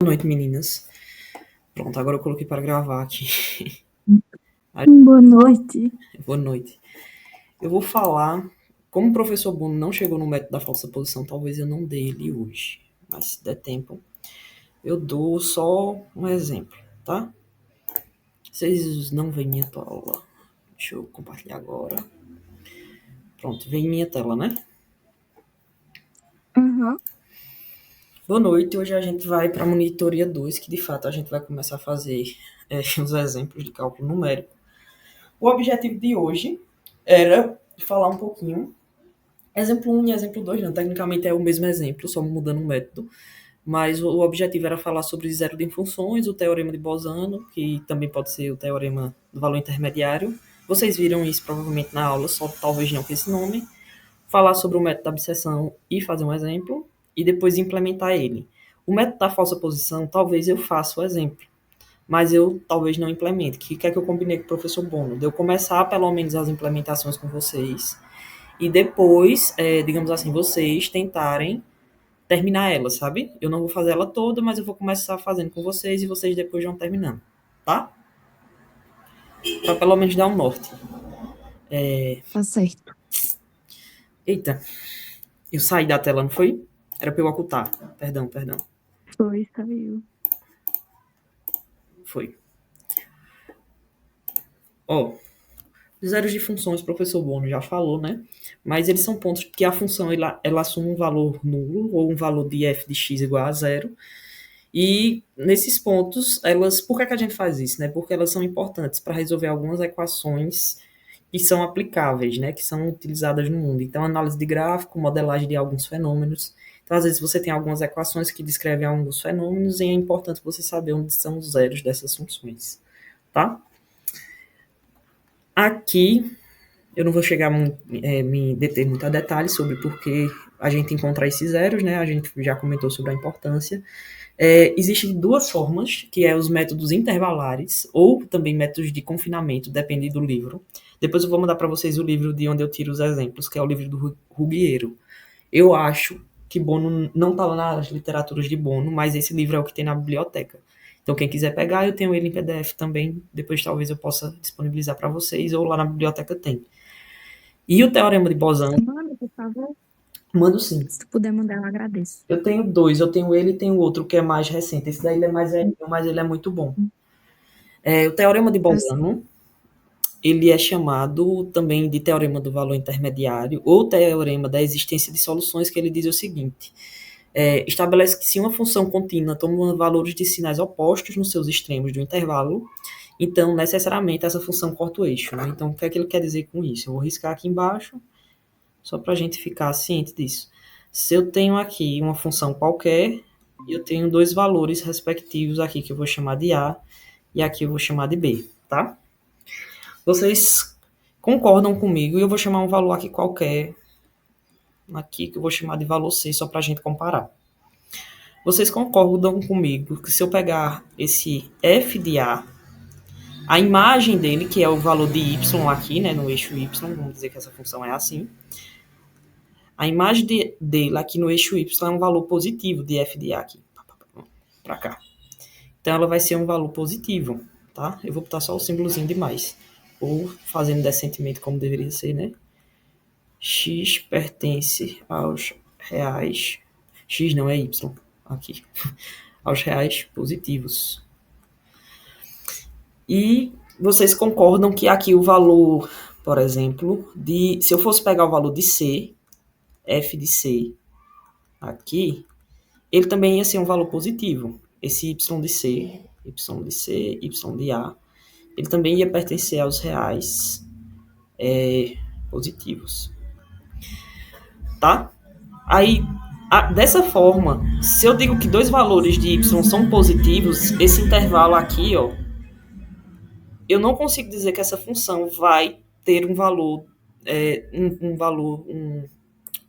Boa noite, meninas. Pronto, agora eu coloquei para gravar aqui. Boa noite. Boa noite. Eu vou falar, como o professor Bruno não chegou no método da falsa posição, talvez eu não dê ele hoje. Mas se der tempo, eu dou só um exemplo, tá? Vocês não veem minha tela. Deixa eu compartilhar agora. Pronto, vem minha tela, né? Uhum. Boa noite, hoje a gente vai para a monitoria 2, que de fato a gente vai começar a fazer os exemplos de cálculo numérico. O objetivo de hoje era falar um pouquinho. Exemplo 1 e exemplo 2, não. Tecnicamente é o mesmo exemplo, só mudando o método. Mas o objetivo era falar sobre zero de funções, o teorema de Bolzano, que também pode ser o teorema do valor intermediário. Vocês viram isso provavelmente na aula, só talvez não com esse nome. Falar sobre o método da abscissão e fazer um exemplo. E depois implementar ele. O método da falsa posição, talvez eu faça o exemplo. Mas eu talvez não implemente. O que é que eu combinei com o professor Bono? De eu começar pelo menos as implementações com vocês e depois, digamos assim, vocês tentarem terminar ela, sabe? Eu não vou fazer ela toda, mas eu vou começar fazendo com vocês e vocês depois vão terminando, tá? Pra pelo menos dar um norte. Tá certo. Eita, eu saí da tela, não foi? Era pra eu ocultar. Perdão. Foi, saiu. Foi. Ó, zeros de funções, o professor Bono já falou, né? Mas eles são pontos que a função ela assume um valor nulo ou um valor de f de x igual a zero. E nesses pontos, por que a gente faz isso, né? Porque elas são importantes para resolver algumas equações que são aplicáveis, né? Que são utilizadas no mundo. Então, análise de gráfico, modelagem de alguns fenômenos. Então, às vezes você tem algumas equações que descrevem alguns fenômenos e é importante você saber onde são os zeros dessas funções, tá? Aqui, eu não vou chegar me deter muito a detalhes sobre por que a gente encontra esses zeros, né? A gente já comentou sobre a importância. Existem duas formas, que é os métodos intervalares ou também métodos de confinamento, depende do livro. Depois eu vou mandar para vocês o livro de onde eu tiro os exemplos, que é o livro do Ruggiero. Eu acho que Bono não está lá nas literaturas de Bono, mas esse livro é o que tem na biblioteca. Então, quem quiser pegar, eu tenho ele em PDF também. Depois, talvez eu possa disponibilizar para vocês, ou lá na biblioteca tem. E o Teorema de Bolzano, Manda, por favor. mando sim. Se tu puder mandar, eu agradeço. Eu tenho dois, eu tenho ele e tenho outro que é mais recente. Esse daí ele é mais velho, mas ele é muito bom. O Teorema de Tá certo. Bolzano, ele é chamado também de Teorema do Valor Intermediário ou Teorema da Existência de Soluções, que ele diz o seguinte: estabelece que se uma função contínua toma valores de sinais opostos nos seus extremos do intervalo, então necessariamente essa função corta o eixo. Né? Então, o que é que ele quer dizer com isso? Eu vou riscar aqui embaixo, só para a gente ficar ciente disso. Se eu tenho aqui uma função qualquer, eu tenho dois valores respectivos aqui que eu vou chamar de A e aqui eu vou chamar de B, tá? Vocês concordam comigo e eu vou chamar um valor aqui qualquer, aqui que eu vou chamar de valor C, só para a gente comparar. Vocês concordam comigo que se eu pegar esse f de a imagem dele, que é o valor de y aqui, né, no eixo y, vamos dizer que essa função é assim, a imagem dele aqui no eixo y é um valor positivo de f de a aqui, para cá. Então ela vai ser um valor positivo, tá? Eu vou botar só o símbolozinho de mais, ou fazendo decentemente como deveria ser, né? X pertence aos reais. X não é Y. Aqui. Aos reais positivos. E vocês concordam que aqui o valor, por exemplo, se eu fosse pegar o valor de C, f de C, aqui, ele também ia ser um valor positivo. Esse y de C, y de C, y de A, ele também ia pertencer aos reais positivos. Tá? Aí, dessa forma, se eu digo que dois valores de y são positivos, esse intervalo aqui, ó, eu não consigo dizer que essa função vai ter um valor,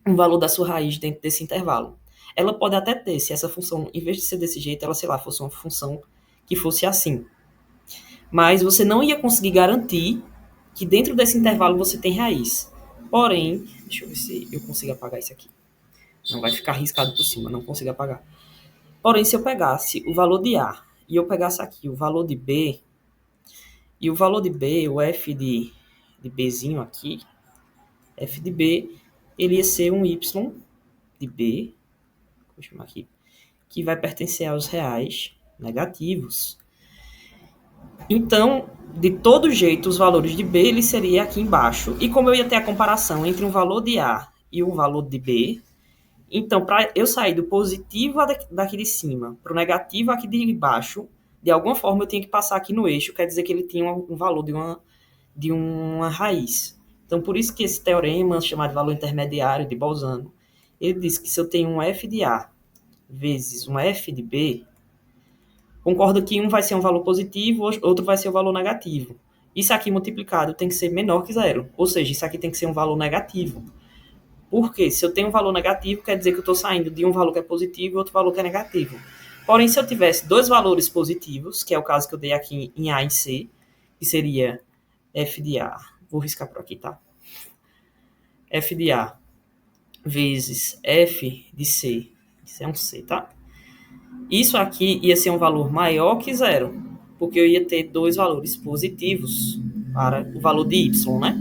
um valor da sua raiz dentro desse intervalo. Ela pode até ter, se essa função, em vez de ser desse jeito, ela, sei lá, fosse uma função que fosse assim. Mas você não ia conseguir garantir que dentro desse intervalo você tem raiz. Porém, deixa eu ver se eu consigo apagar isso aqui. Não vai ficar riscado por cima, não consigo apagar. Porém, se eu pegasse o valor de A e eu pegasse aqui o valor de B, e o valor de B, o f de Bzinho aqui, f de B, ele ia ser um y de B, vou chamar aqui, que vai pertencer aos reais negativos. Então, de todo jeito, os valores de B, ele seria aqui embaixo. E como eu ia ter a comparação entre um valor de A e o valor de B, então, para eu sair do positivo daqui de cima para o negativo aqui de baixo, de alguma forma eu tinha que passar aqui no eixo, quer dizer que ele tinha um valor de uma raiz. Então, por isso que esse teorema, chamado de valor intermediário de Bolzano, ele diz que se eu tenho um f de A vezes um f de B, concordo que um vai ser um valor positivo, outro vai ser um valor negativo. Isso aqui multiplicado tem que ser menor que zero, ou seja, isso aqui tem que ser um valor negativo. Porque se eu tenho um valor negativo, quer dizer que eu estou saindo de um valor que é positivo e outro valor que é negativo. Porém, se eu tivesse dois valores positivos, que é o caso que eu dei aqui em A e C, que seria f de A, vou riscar por aqui, tá? F de A vezes f de C, isso é um C, tá? Isso aqui ia ser um valor maior que zero, porque eu ia ter dois valores positivos para o valor de y, né?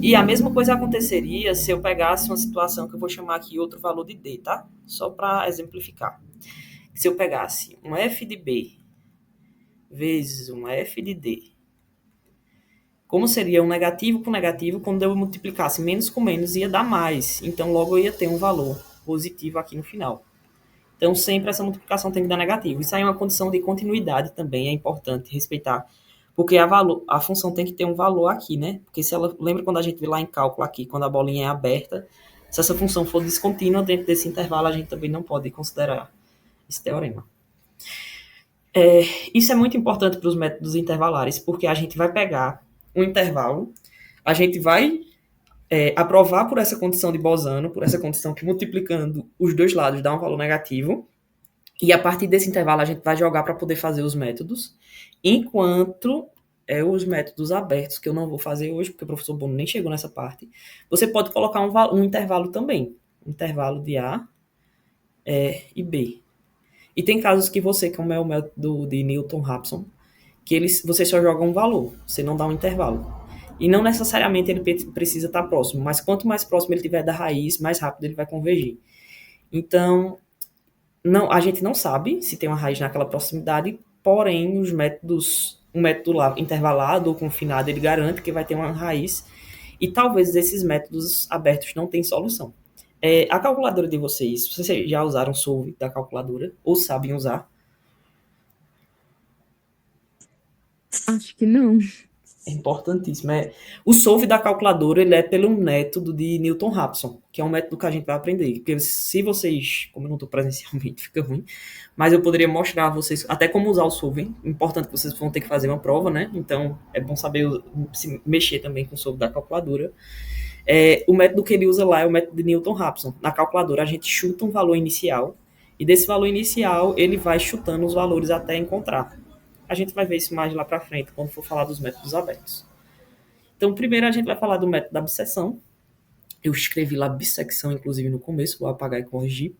E a mesma coisa aconteceria se eu pegasse uma situação que eu vou chamar aqui outro valor de D, tá? Só para exemplificar. Se eu pegasse um f de B vezes um f de D, como seria um negativo com negativo, quando eu multiplicasse menos com menos, ia dar mais. Então, logo eu ia ter um valor positivo aqui no final. Então, sempre essa multiplicação tem que dar negativo. Isso aí é uma condição de continuidade também, é importante respeitar. Porque a função tem que ter um valor aqui, né? Porque se ela. Lembra quando a gente vê lá em cálculo aqui, quando a bolinha é aberta, se essa função for descontínua dentro desse intervalo, a gente também não pode considerar esse teorema. Isso é muito importante para os métodos intervalares, porque a gente vai pegar um intervalo, a gente vai aprovar por essa condição de Bolzano, por essa condição que multiplicando os dois lados dá um valor negativo, e a partir desse intervalo a gente vai jogar para poder fazer os métodos, enquanto os métodos abertos, que eu não vou fazer hoje, porque o professor Bono nem chegou nessa parte, você pode colocar um intervalo também, um intervalo de A e B. E tem casos que você, como é o método de Newton-Raphson, que você só joga um valor, você não dá um intervalo. E não necessariamente ele precisa estar próximo, mas quanto mais próximo ele tiver da raiz, mais rápido ele vai convergir. Então, a gente não sabe se tem uma raiz naquela proximidade, porém, um método lá intervalado ou confinado, ele garante que vai ter uma raiz, e talvez esses métodos abertos não tenham solução. A calculadora de vocês já usaram o solve da calculadora, ou sabem usar? Acho que não. É importantíssimo. O solve da calculadora, ele é pelo método de Newton-Raphson, que é um método que a gente vai aprender. Porque se vocês, como eu não estou presencialmente, fica ruim, mas eu poderia mostrar a vocês até como usar o solve. Importante que vocês vão ter que fazer uma prova, né? Então, é bom saber se mexer também com o solve da calculadora. O método que ele usa lá é o método de Newton-Raphson. Na calculadora, a gente chuta um valor inicial, e desse valor inicial, ele vai chutando os valores até encontrar. A gente vai ver isso mais lá para frente, quando for falar dos métodos abertos. Então, primeiro a gente vai falar do método da bissecção. Eu escrevi lá bissecção, inclusive, no começo. Vou apagar e corrigir.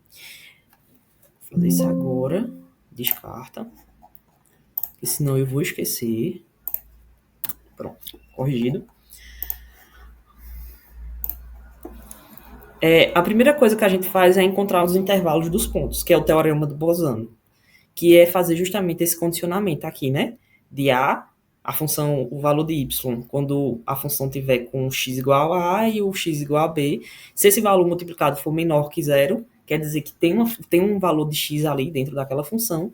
Vou fazer isso agora. Descarta. Porque senão eu vou esquecer. Pronto, corrigido. A primeira coisa que a gente faz é encontrar os intervalos dos pontos, que é o teorema do Bolzano, que é fazer justamente esse condicionamento aqui, né? De A, função, o valor de Y, quando a função tiver com x igual a A e o x igual a B, se esse valor multiplicado for menor que zero, quer dizer que tem um valor de x ali dentro daquela função,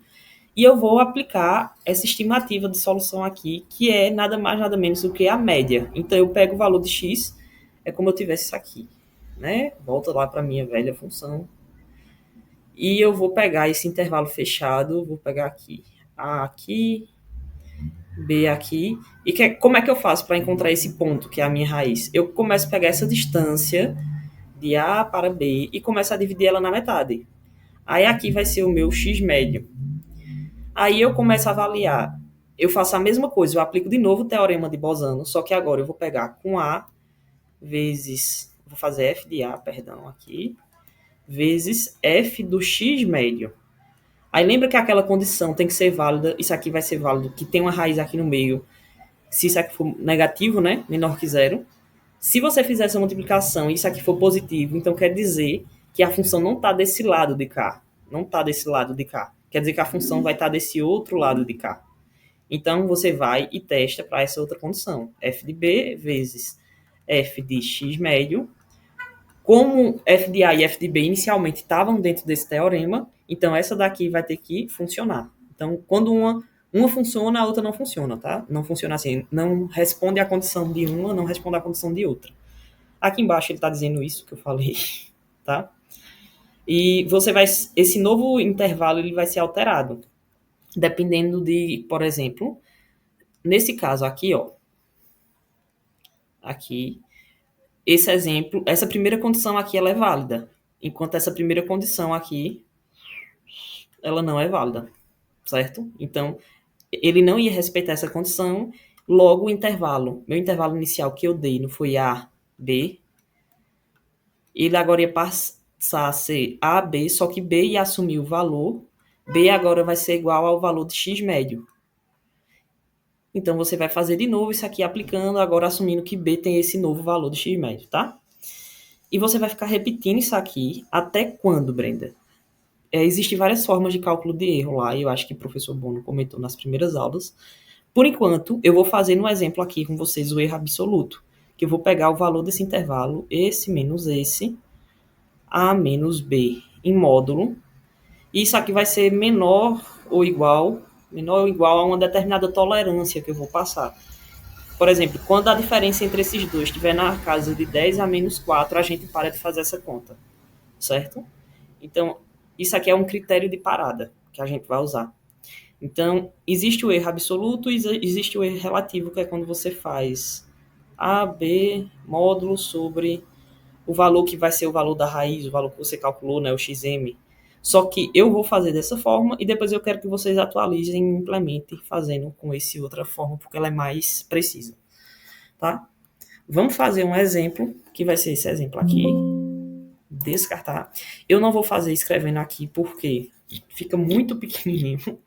e eu vou aplicar essa estimativa de solução aqui, que é nada mais, nada menos do que a média. Então, eu pego o valor de x, é como eu tivesse isso aqui, né? Volta lá para a minha velha função, e eu vou pegar esse intervalo fechado, vou pegar aqui, A aqui, B aqui, e como é que eu faço para encontrar esse ponto, que é a minha raiz? Eu começo a pegar essa distância de A para B e começo a dividir ela na metade. Aí aqui vai ser o meu x médio. Aí eu começo a avaliar. Eu faço a mesma coisa, eu aplico de novo o teorema de Bolzano, só que agora eu vou pegar com A vezes, vou fazer f de A, perdão, aqui, vezes f do x médio. Aí lembra que aquela condição tem que ser válida, isso aqui vai ser válido, que tem uma raiz aqui no meio, se isso aqui for negativo, né, menor que zero. Se você fizer essa multiplicação e isso aqui for positivo, então quer dizer que a função não está desse lado de cá. Não está desse lado de cá. Quer dizer que a função vai estar desse outro lado de cá. Então, você vai e testa para essa outra condição. F de B vezes F de X médio. Como F de A e F de B inicialmente estavam dentro desse teorema, então essa daqui vai ter que funcionar. Então, quando uma funciona, a outra não funciona, tá? Não funciona assim. Não responde à condição de uma, não responde à condição de outra. Aqui embaixo ele está dizendo isso que eu falei, tá? E você vai, esse novo intervalo ele vai ser alterado, dependendo de, por exemplo, nesse caso aqui, ó, aqui, esse exemplo, essa primeira condição aqui ela é válida, enquanto essa primeira condição aqui ela não é válida, certo? Então, ele não ia respeitar essa condição, logo o intervalo, meu intervalo inicial que eu dei não foi A, B, ele agora ia passar a ser A, B, só que B ia assumir o valor, B agora vai ser igual ao valor de X médio. Então, você vai fazer de novo isso aqui aplicando, agora assumindo que B tem esse novo valor de X médio, tá? E você vai ficar repetindo isso aqui até quando, Brenda? Existem várias formas de cálculo de erro lá, e eu acho que o professor Bono comentou nas primeiras aulas. Por enquanto, eu vou fazer no exemplo aqui com vocês o erro absoluto, que eu vou pegar o valor desse intervalo, esse menos esse, A menos B, em módulo, e isso aqui vai ser menor ou igual a uma determinada tolerância que eu vou passar. Por exemplo, quando a diferença entre esses dois estiver na casa de 10 a menos 4, a gente para de fazer essa conta, certo? Então, isso aqui é um critério de parada que a gente vai usar. Então, existe o erro absoluto e existe o erro relativo, que é quando você faz A, B, módulo sobre o valor que vai ser o valor da raiz, o valor que você calculou, né, o XM. Só que eu vou fazer dessa forma e depois eu quero que vocês atualizem e implementem fazendo com essa outra forma, porque ela é mais precisa, tá? Vamos fazer um exemplo, que vai ser esse exemplo aqui. Descartar. Eu não vou fazer escrevendo aqui, porque fica muito pequenininho.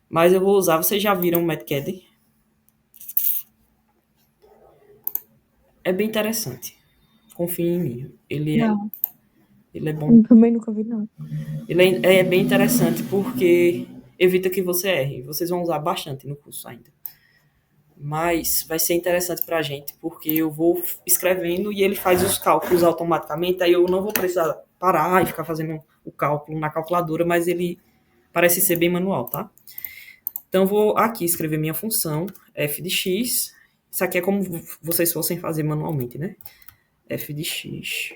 Mas eu vou usar, vocês já viram o Metcad? É bem interessante. Confiem em mim. Não, Ele é bom. eu também nunca vi, não. Ele é bem interessante porque evita que você erre. Vocês vão usar bastante no curso ainda. Mas vai ser interessante pra gente, porque eu vou escrevendo e ele faz os cálculos automaticamente, aí eu não vou precisar parar e ficar fazendo o cálculo na calculadora, mas ele parece ser bem manual, tá? Então, eu vou aqui escrever minha função, f de x. Isso aqui é como vocês fossem fazer manualmente, né? F de x.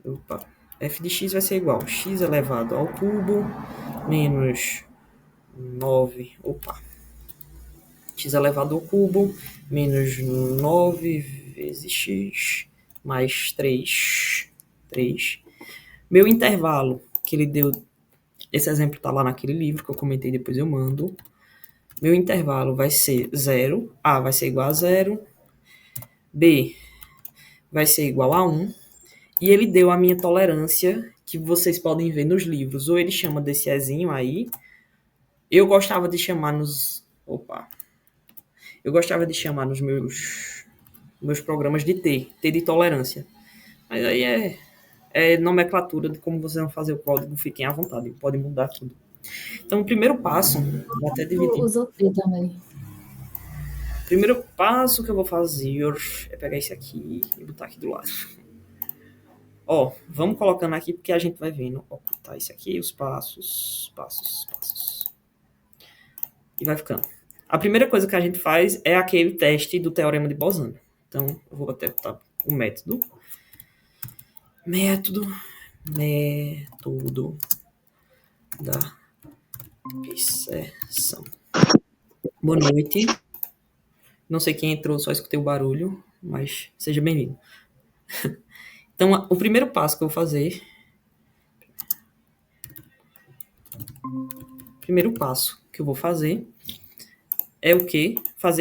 Opa. F de x vai ser igual a x elevado ao cubo menos 9. Opa. X elevado ao cubo menos 9 vezes x mais 3. Meu intervalo, que ele deu, esse exemplo está lá naquele livro que eu comentei, depois eu mando. Meu intervalo vai ser 0, A vai ser igual a 0, B vai ser igual a 1, e ele deu a minha tolerância, que vocês podem ver nos livros, ou ele chama desse Ezinho aí, eu gostava de chamar nos... Eu gostava de chamar nos meus programas de T de tolerância. Mas aí é nomenclatura de como vocês vão fazer o código, fiquem à vontade, pode mudar tudo. Então, o primeiro passo, vou até dividir. Usou T também. O primeiro passo que eu vou fazer é pegar esse aqui e botar aqui do lado. Ó, vamos colocando aqui porque a gente vai vendo. Ó, tá isso aqui, os passos. E vai ficando. A primeira coisa que a gente faz é aquele teste do teorema de Bolzano. Então, eu vou até botar o método. Método da bisseção. Boa noite. Não sei quem entrou, só escutei o barulho, mas seja bem-vindo. Então, o primeiro passo que eu vou fazer... é o quê?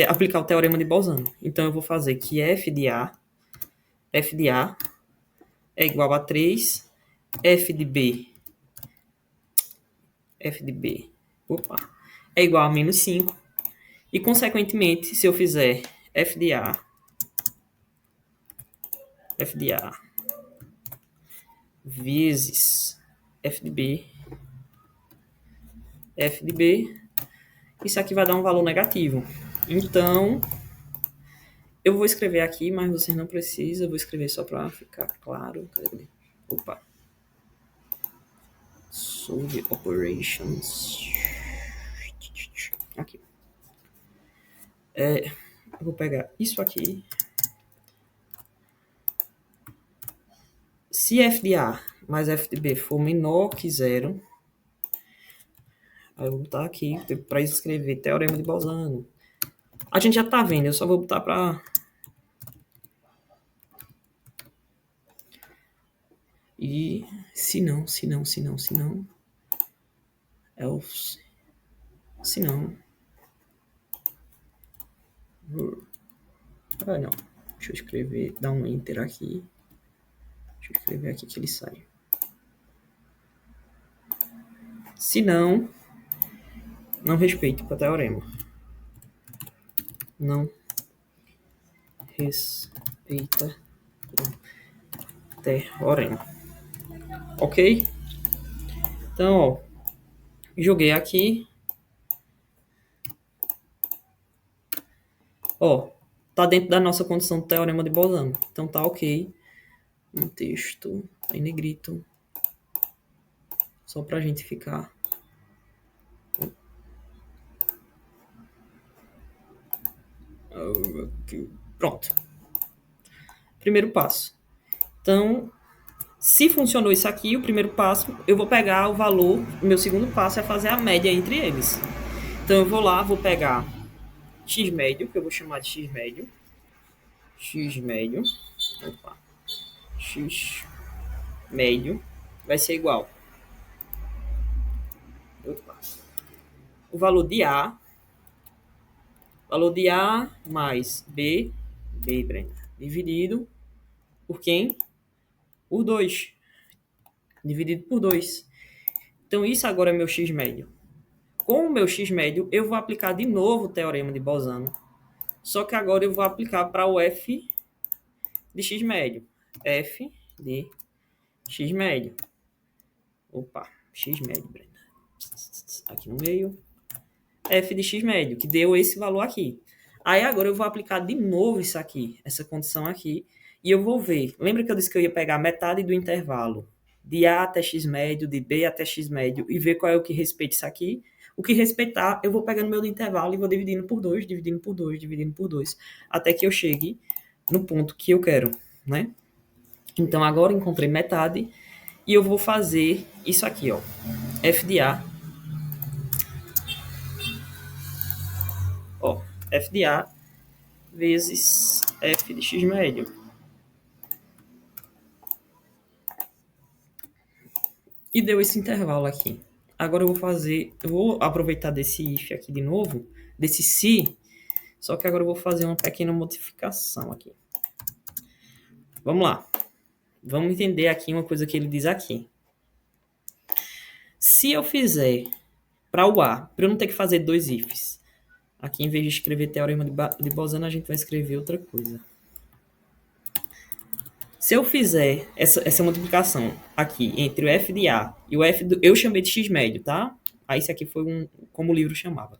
Aplicar o teorema de Bolzano. Então, eu vou fazer que f de A é igual a 3, f de b opa, é igual a menos 5. E, consequentemente, se eu fizer f de A vezes f de B, isso aqui vai dar um valor negativo. Então, eu vou escrever aqui, mas vocês não precisam. Eu vou escrever só para ficar claro. Opa. Solve operations. Aqui. Eu vou pegar isso aqui. Se f de A mais f de B for menor que 0, aí eu vou botar aqui para escrever teorema de Bolzano. A gente já está vendo, eu só vou botar para... E se não, else, se não... Ah, não. Deixa eu escrever, dar um enter aqui. Deixa eu escrever aqui que ele sai. Se não, não respeito o teorema. Não respeita o teorema. Ok? Então, ó, joguei aqui. Ó, tá dentro da nossa condição do teorema de Bolzano. Então tá ok. Um texto em negrito. Só pra gente ficar... Pronto. Primeiro passo. Então, se funcionou isso aqui, o primeiro passo, eu vou pegar o valor. O meu segundo passo é fazer a média entre eles. Então, eu vou lá, vou pegar x médio, que eu vou chamar de x médio. X médio. Opa. X médio vai ser igual. Opa. O valor de A. Valor de A mais B, Brenda, dividido por quem? Por 2. Dividido por 2. Então, isso agora é meu x médio. Com o meu x médio, eu vou aplicar de novo o teorema de Bolzano. Só que agora eu vou aplicar para o f de x médio. F de x médio. Opa, x médio, Brenda. Aqui no meio. F de x médio, que deu esse valor aqui. Aí agora eu vou aplicar de novo isso aqui, essa condição aqui, e eu vou ver. Lembra que eu disse que eu ia pegar metade do intervalo de A até x médio, de B até x médio, e ver qual é o que respeita isso aqui? O que respeitar, eu vou pegando meu intervalo e vou dividindo por 2, dividindo por 2, dividindo por 2, até que eu chegue no ponto que eu quero, né? Então agora eu encontrei metade, e eu vou fazer isso aqui, ó. F de A. Ó, f de A vezes f de x médio. E deu esse intervalo aqui. Agora eu vou aproveitar desse if aqui de novo, desse se, só que agora eu vou fazer uma pequena modificação aqui. Vamos lá. Vamos entender aqui uma coisa que ele diz aqui. Se eu fizer para o A, para eu não ter que fazer dois ifs, aqui em vez de escrever teorema de Bolzano, a gente vai escrever outra coisa. Se eu fizer essa multiplicação aqui entre o f de A e o f do... Eu chamei de x médio, tá? Aí isso aqui foi como o livro chamava.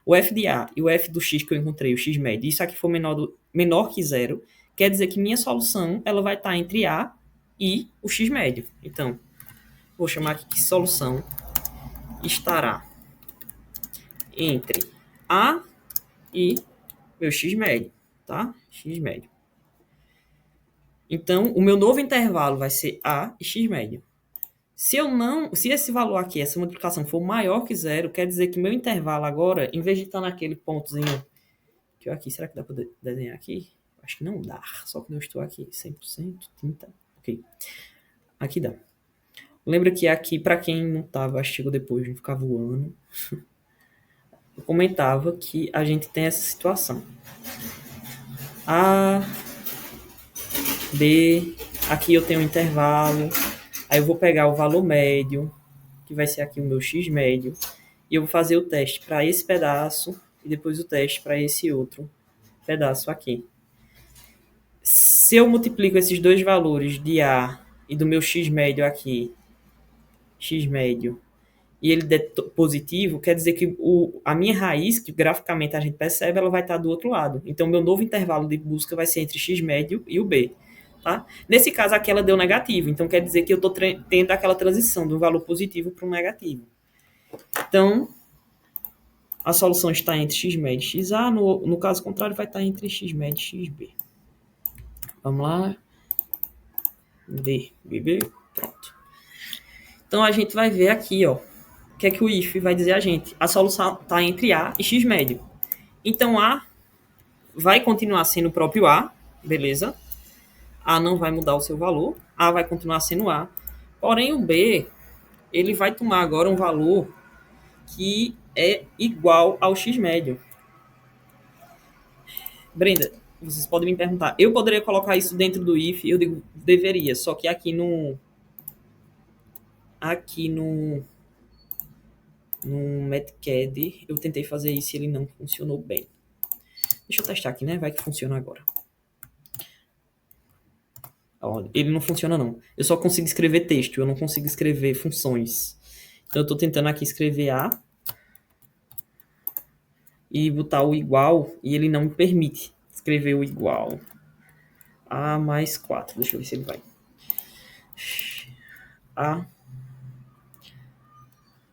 O f de A e o f do x que eu encontrei, o x médio, isso aqui for menor que 0, quer dizer que minha solução ela vai estar entre A e o x médio. Então, vou chamar aqui que solução estará entre A e meu x médio, tá? X médio. Então, o meu novo intervalo vai ser A e x médio. Se esse valor aqui, essa multiplicação for maior que 0, quer dizer que meu intervalo agora, em vez de estar naquele pontozinho que eu aqui, será que dá para desenhar aqui? Acho que não dá, só que eu estou aqui, 100%, tinta, ok. Aqui dá. Lembra que aqui, para quem não estava, acho que chegou depois, não ficar voando, eu comentava que a gente tem essa situação. A, B, Aqui eu tenho um intervalo. Aí eu vou pegar o valor médio, que vai ser aqui o meu x médio, e eu vou fazer o teste para esse pedaço e depois o teste para esse outro pedaço aqui. Se eu multiplico esses dois valores de A e do meu x médio aqui, x médio, e ele der positivo, quer dizer que a minha raiz, que graficamente a gente percebe, ela vai estar do outro lado. Então, meu novo intervalo de busca vai ser entre x médio e o B. Tá? Nesse caso aqui, ela deu negativo. Então, quer dizer que eu estou tendo aquela transição do valor positivo para um negativo. Então, a solução está entre x médio e xa. No caso contrário, vai estar entre x médio e xb. Vamos lá. D, B, pronto. Então, a gente vai ver aqui, ó, o que é que o if vai dizer a gente? A solução está entre A e x médio. Então, A vai continuar sendo o próprio A, beleza? A não vai mudar o seu valor. A vai continuar sendo A. Porém, o B, ele vai tomar agora um valor que é igual ao x médio. Brenda, vocês podem me perguntar, eu poderia colocar isso dentro do if? Eu digo, deveria, só que aqui no Metcad eu tentei fazer isso e ele não funcionou bem. Deixa eu testar aqui, né? Vai que funciona agora. Olha, ele não funciona não. Eu só consigo escrever texto, eu não consigo escrever funções. Então eu estou tentando aqui escrever A e botar o igual e ele não me permite escrever o igual. A mais 4. Deixa eu ver se ele vai. A.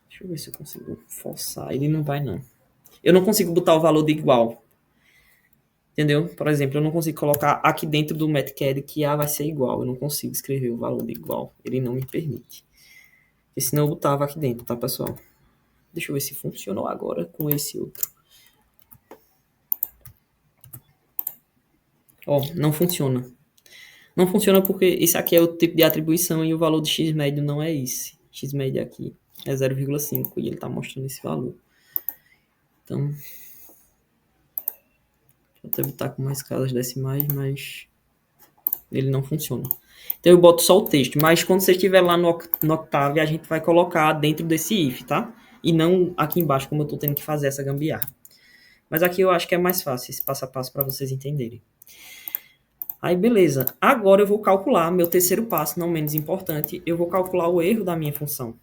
Deixa eu ver se eu consigo forçar. Ele não vai, não. Eu não consigo botar o valor de igual. Entendeu? Por exemplo, eu não consigo colocar aqui dentro do Metcad que A vai ser igual. Eu não consigo escrever o valor de igual. Ele não me permite. Porque senão eu botava aqui dentro, tá, pessoal? Deixa eu ver se funcionou agora com esse outro. Ó, não funciona. Não funciona porque isso aqui é o tipo de atribuição e o valor de x médio não é esse. X médio aqui é 0,5 e ele está mostrando esse valor. Então, deixa eu até botar com mais escalas decimais, mas ele não funciona. Então eu boto só o texto, mas quando você estiver lá no Octave, a gente vai colocar dentro desse if, tá? E não aqui embaixo, como eu estou tendo que fazer essa gambiarra. Mas aqui eu acho que é mais fácil esse passo a passo para vocês entenderem. Aí, beleza. Agora eu vou calcular meu terceiro passo, não menos importante. Eu vou calcular o erro da minha função.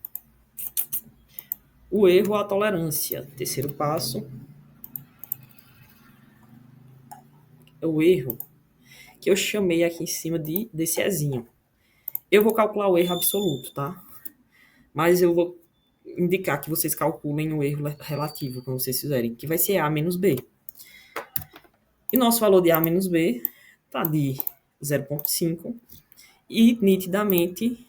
O erro à tolerância. Terceiro passo. É o erro que eu chamei aqui em cima desse Ezinho. Eu vou calcular o erro absoluto, tá? Mas eu vou indicar que vocês calculem o erro relativo, quando vocês fizerem, que vai ser A menos B. E nosso valor de A menos B tá de 0,5 e nitidamente,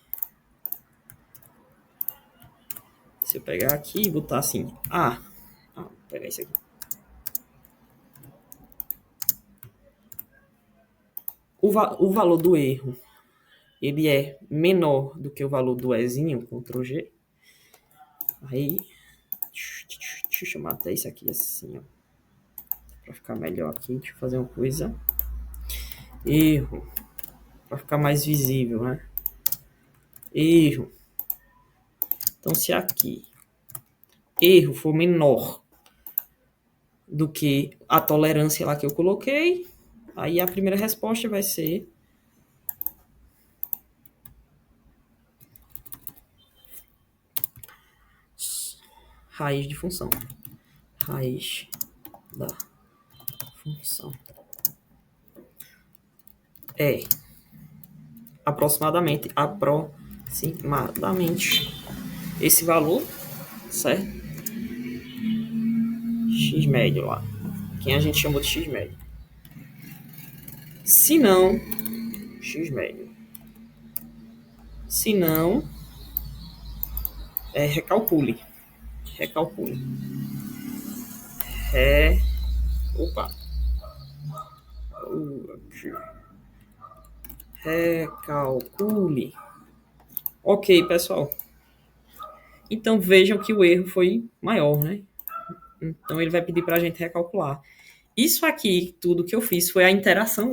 se eu pegar aqui e botar assim, vou pegar isso aqui. O valor do erro, ele é menor do que o valor do Ezinho, Ctrl G. Aí, deixa eu chamar até isso aqui assim, ó. Pra ficar melhor aqui, deixa eu fazer uma coisa. Erro. Pra ficar mais visível, né? Erro. Então, se aqui erro for menor do que a tolerância lá que eu coloquei, aí a primeira resposta vai ser raiz de função. Raiz da função é aproximadamente esse valor, certo? X médio lá. Quem a gente chamou de X médio. Se não, X médio. Se não, recalcule. Recalcule. Opa. Recalcule. Ok, pessoal. Então vejam que o erro foi maior, né? Então ele vai pedir para a gente recalcular. Isso aqui, tudo que eu fiz, foi a interação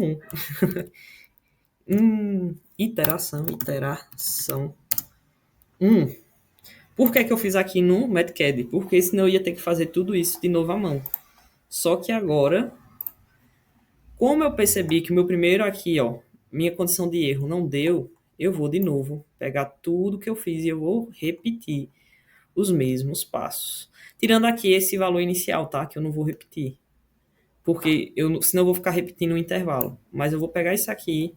1. iteração 1. Por que eu fiz aqui no Metcad? Porque senão eu ia ter que fazer tudo isso de novo à mão. Só que agora, como eu percebi que o meu primeiro aqui, ó, minha condição de erro não deu, eu vou de novo pegar tudo que eu fiz e eu vou repetir os mesmos passos. Tirando aqui esse valor inicial, tá? Que eu não vou repetir. Porque senão eu vou ficar repetindo o intervalo. Mas eu vou pegar isso aqui,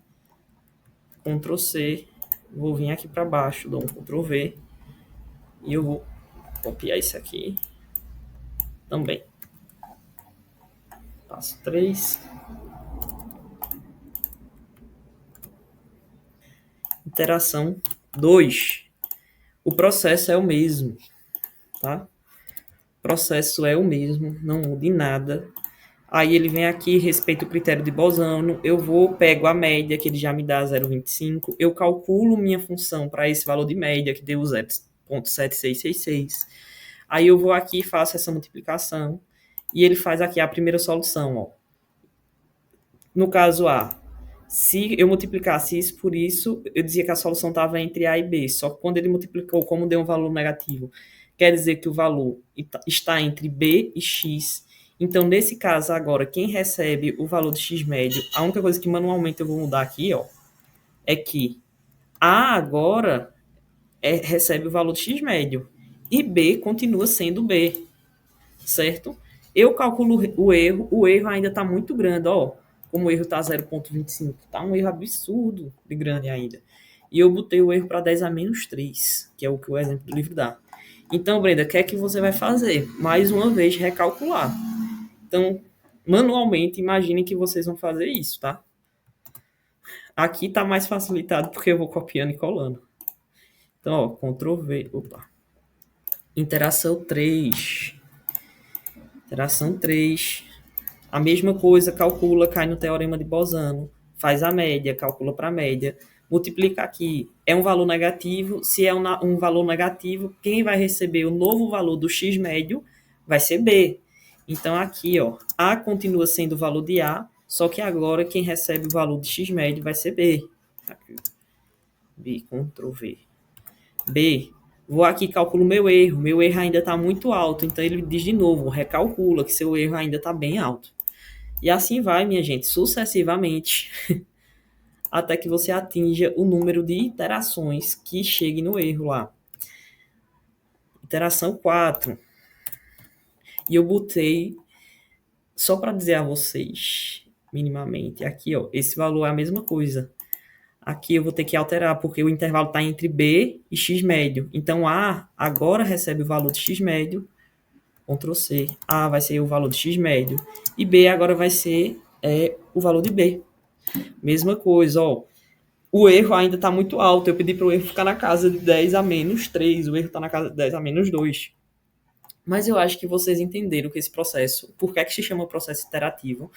Ctrl C, vou vir aqui para baixo, dou um Ctrl V e eu vou copiar isso aqui também. Passo 3. Iteração 2. O processo é o mesmo, tá? O processo é o mesmo, não muda em nada. Aí ele vem aqui, respeita o critério de Bolzano, eu pego a média, que ele já me dá 0,25, eu calculo minha função para esse valor de média, que deu 0,7666. Aí eu vou aqui e faço essa multiplicação, e ele faz aqui a primeira solução, ó. No caso A, se eu multiplicasse isso por isso, eu dizia que a solução estava entre A e B, só que quando ele multiplicou, como deu um valor negativo, quer dizer que o valor está entre B e X. Então, nesse caso agora, quem recebe o valor de X médio, a única coisa que manualmente eu vou mudar aqui, ó, é que A agora recebe o valor de X médio e B continua sendo B, certo? Eu calculo o erro ainda está muito grande, ó. Como o erro está 0,25, tá um erro absurdo de grande ainda. E eu botei o erro para 10 a menos 3, que é o que o exemplo do livro dá. Então, Brenda, o que é que você vai fazer? Mais uma vez, recalcular. Então, manualmente, imagine que vocês vão fazer isso, tá? Aqui está mais facilitado porque eu vou copiando e colando. Então, ó, Ctrl V, opa. Interação 3. Interação 3. A mesma coisa, calcula, cai no teorema de Bolzano, faz a média, calcula para a média, multiplica aqui. É um valor negativo, se é um valor negativo, quem vai receber o novo valor do x médio vai ser B. Então aqui, ó, A continua sendo o valor de A, só que agora quem recebe o valor de x médio vai ser B. Aqui. B, Ctrl V. B, vou aqui e calculo meu erro ainda está muito alto, então ele diz de novo, recalcula que seu erro ainda está bem alto. E assim vai, minha gente, sucessivamente, até que você atinja o número de iterações que chegue no erro lá. Iteração 4. E eu botei, só para dizer a vocês, minimamente, aqui, ó, esse valor é a mesma coisa. Aqui eu vou ter que alterar, porque o intervalo está entre B e X médio. Então, A agora recebe o valor de X médio, Ctrl C. A vai ser o valor de X médio. E B agora vai ser o valor de B. Mesma coisa, ó. O erro ainda está muito alto. Eu pedi para o erro ficar na casa de 10 a menos 3. O erro está na casa de 10 a menos 2. Mas eu acho que vocês entenderam que esse processo, por que se chama processo iterativo?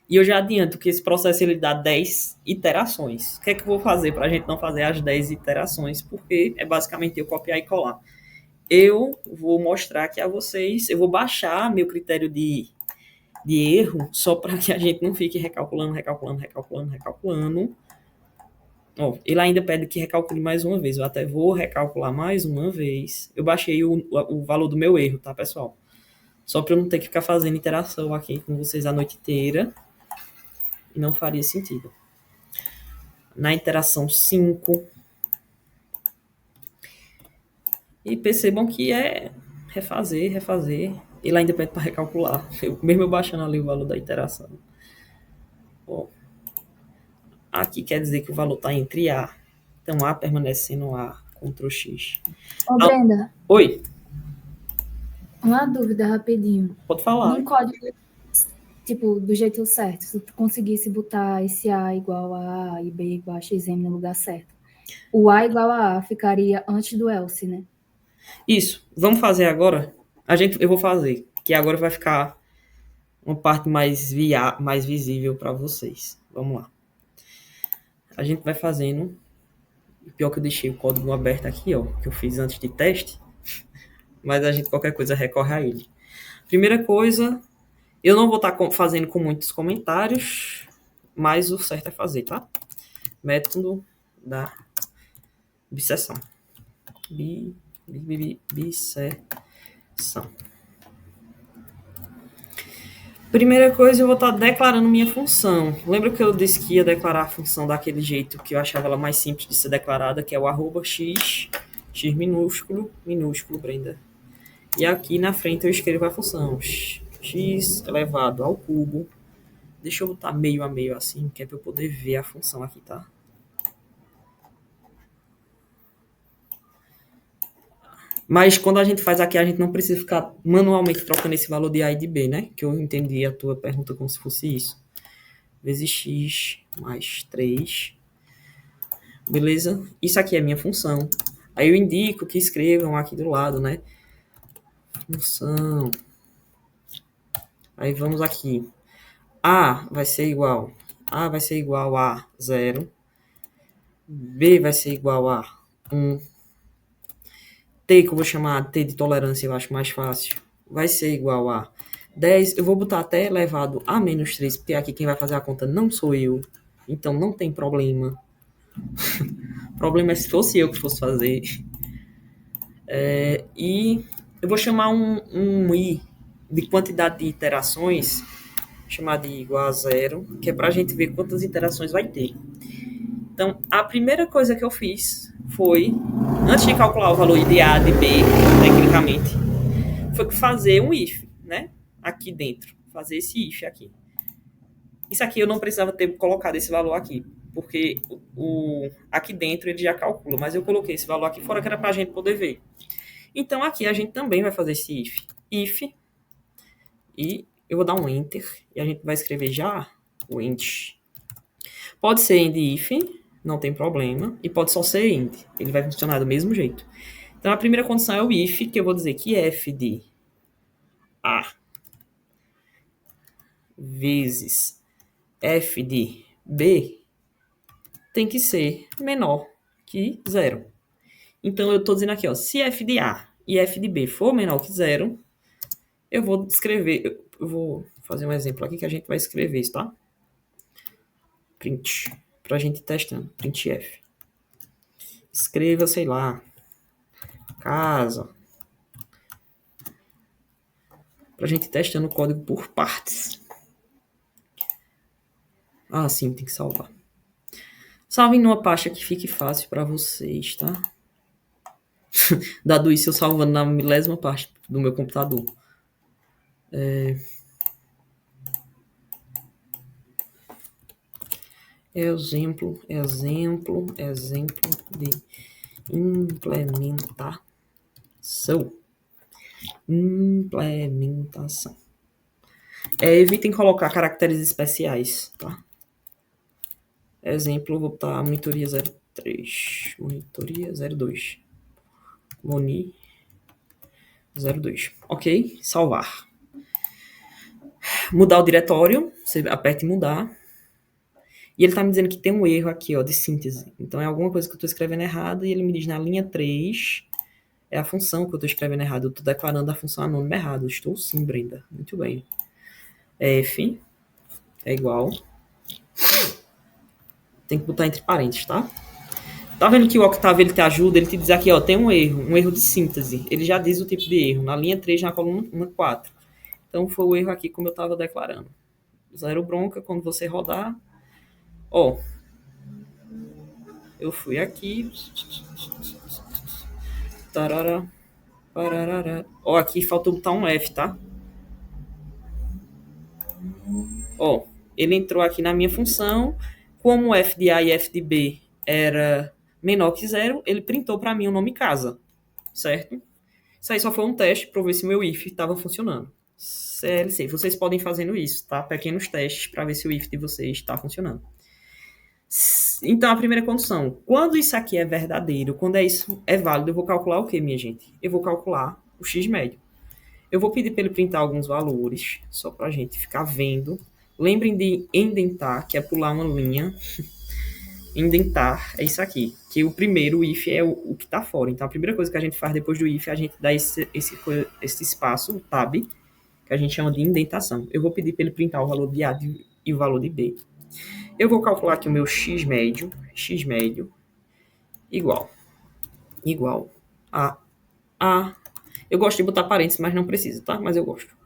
E eu já adianto que esse processo ele dá 10 iterações. O que é que eu vou fazer para a gente não fazer as 10 iterações? Porque é basicamente eu copiar e colar. Eu vou mostrar aqui a vocês, eu vou baixar meu critério de erro, só para que a gente não fique recalculando. Ó, ele ainda pede que recalcule mais uma vez. Eu até vou recalcular mais uma vez. Eu baixei o valor do meu erro, tá, pessoal? Só para eu não ter que ficar fazendo interação aqui com vocês a noite inteira. E não faria sentido. Na interação 5. E percebam que é refazer. Ele ainda pede para recalcular. Mesmo eu baixando ali o valor da iteração. Ó, aqui quer dizer que o valor está entre A. Então, A permanece sendo A, Ctrl X. Ô, Brenda. Oi. Uma dúvida rapidinho. Pode falar. Num código, tipo, do jeito certo, se tu conseguisse botar esse A igual a A e B igual a XM no lugar certo, o A igual a ficaria antes do else, né? Isso. Vamos fazer agora? Eu vou fazer, que agora vai ficar uma parte mais visível para vocês. Vamos lá. A gente vai fazendo. Pior que eu deixei o código aberto aqui, ó, que eu fiz antes de teste. Mas a gente, qualquer coisa, recorre a ele. Primeira coisa, eu não vou estar fazendo com muitos comentários, mas o certo é fazer, tá? Método da bisseção. Bisseção. Primeira coisa, eu vou estar declarando minha função. Lembra que eu disse que ia declarar a função daquele jeito que eu achava ela mais simples de ser declarada, que é o @x, x minúsculo, Brenda. E aqui na frente eu escrevo a função x elevado ao cubo. Deixa eu botar meio a meio assim, que é para eu poder ver a função aqui, tá? Mas quando a gente faz aqui, a gente não precisa ficar manualmente trocando esse valor de A e de B, né? Que eu entendi a tua pergunta como se fosse isso. Vezes x mais 3. Beleza? Isso aqui é minha função. Aí eu indico que escrevam aqui do lado, né? Função. Aí vamos aqui. A vai ser igual a 0. B vai ser igual a 1. T, que eu vou chamar T de tolerância, eu acho mais fácil, vai ser igual a 10. Eu vou botar até elevado a menos 3, porque aqui quem vai fazer a conta não sou eu. Então não tem problema. O problema é se fosse eu que fosse fazer. E eu vou chamar um i de quantidade de iterações, chamar de igual a 0, que é para a gente ver quantas iterações vai ter. Então, a primeira coisa que eu fiz foi, antes de calcular o valor de A, de B, tecnicamente, foi fazer um if, né? Aqui dentro. Fazer esse if aqui. Isso aqui eu não precisava ter colocado esse valor aqui, porque aqui dentro ele já calcula, mas eu coloquei esse valor aqui fora que era para a gente poder ver. Então, aqui a gente também vai fazer esse if. If, e eu vou dar um enter, e a gente vai escrever já o end. Pode ser end if, não tem problema, e pode só ser end. Ele vai funcionar do mesmo jeito. Então, a primeira condição é o if, que eu vou dizer que f de A vezes f de B tem que ser menor que 0. Então, eu estou dizendo aqui, ó, se f de A e f de B for menor que 0, eu vou escrever, eu vou fazer um exemplo aqui que a gente vai escrever isso, tá? Print, pra gente ir testando, printf. Escreva, sei lá, casa, pra gente ir testando o código por partes. Ah, sim, tem que salvar. Salvem numa pasta que fique fácil para vocês, tá? Dado isso, eu salvando na milésima parte do meu computador. Exemplo de implementação. Evitem colocar caracteres especiais, tá? Exemplo, vou botar monitoria 03, monitoria 02, moni 02. Ok, salvar. Mudar o diretório, você aperta em mudar. E ele está me dizendo que tem um erro aqui, ó, de síntese. Então é alguma coisa que eu estou escrevendo errado e ele me diz na linha 3 é a função que eu estou escrevendo errado. Eu estou declarando a função anônima errado. Estou sim, Brenda. Muito bem. F é igual. Tem que botar entre parênteses, tá? Tá vendo que o Octave ele te ajuda? Ele te diz aqui, ó, tem um erro de síntese. Ele já diz o tipo de erro. Na linha 3, na coluna 4. Então foi o erro aqui como eu estava declarando. Zero bronca quando você rodar. Ó, eu fui aqui. Tarará, parará. Ó, aqui faltou botar um F, tá? Ó, ele entrou aqui na minha função. Como F de A e F de B era menor que 0, ele printou para mim o nome casa, certo? Isso aí só foi um teste para ver se o meu if estava funcionando. CLC, vocês podem fazendo isso, tá? Pequenos testes para ver se o if de vocês está funcionando. Então, a primeira condição, quando isso aqui é verdadeiro, quando isso é válido, eu vou calcular o que, minha gente? Eu vou calcular o x médio. Eu vou pedir para ele printar alguns valores, só para a gente ficar vendo. Lembrem de indentar, que é pular uma linha. Indentar é isso aqui, que o primeiro, o if, é o que está fora. Então, a primeira coisa que a gente faz depois do if é a gente dar esse espaço, o tab, que a gente chama de indentação. Eu vou pedir para ele printar o valor de A e o valor de B. Eu vou calcular aqui o meu x médio, igual a. Eu gosto de botar parênteses, mas não precisa, tá? Mas eu gosto.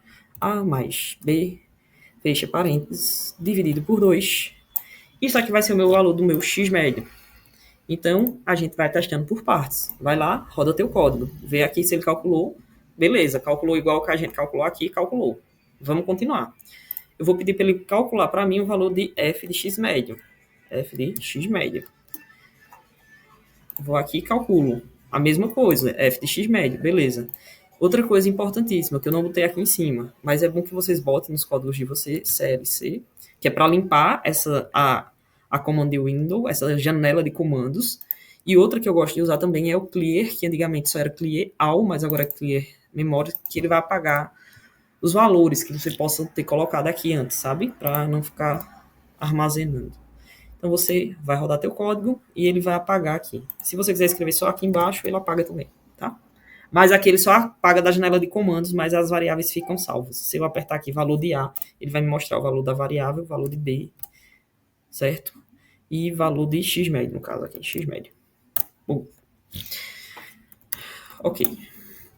A mais B, fecha parênteses, dividido por 2. Isso aqui vai ser o meu valor do meu x médio. Então, a gente vai testando por partes. Vai lá, roda teu código. Vê aqui se ele calculou. Beleza, calculou igual que a gente calculou aqui, calculou. Vamos continuar. Eu vou pedir para ele calcular para mim o valor de f de x médio. F de x médio. Vou aqui e calculo. A mesma coisa, f de x médio, beleza. Outra coisa importantíssima, que eu não botei aqui em cima, mas é bom que vocês botem nos códigos de vocês, CLC, que é para limpar a command window, essa janela de comandos. E outra que eu gosto de usar também é o clear, que antigamente só era clear all, mas agora é clear memory, que ele vai apagar os valores que você possa ter colocado aqui antes, sabe? Para não ficar armazenando. Então você vai rodar teu código e ele vai apagar aqui. Se você quiser escrever só aqui embaixo, ele apaga também, tá? Mas aqui ele só apaga da janela de comandos, mas as variáveis ficam salvas. Se eu apertar aqui valor de A, ele vai me mostrar o valor da variável, o valor de B, certo? E valor de x médio, no caso aqui, x médio. Bom. Ok.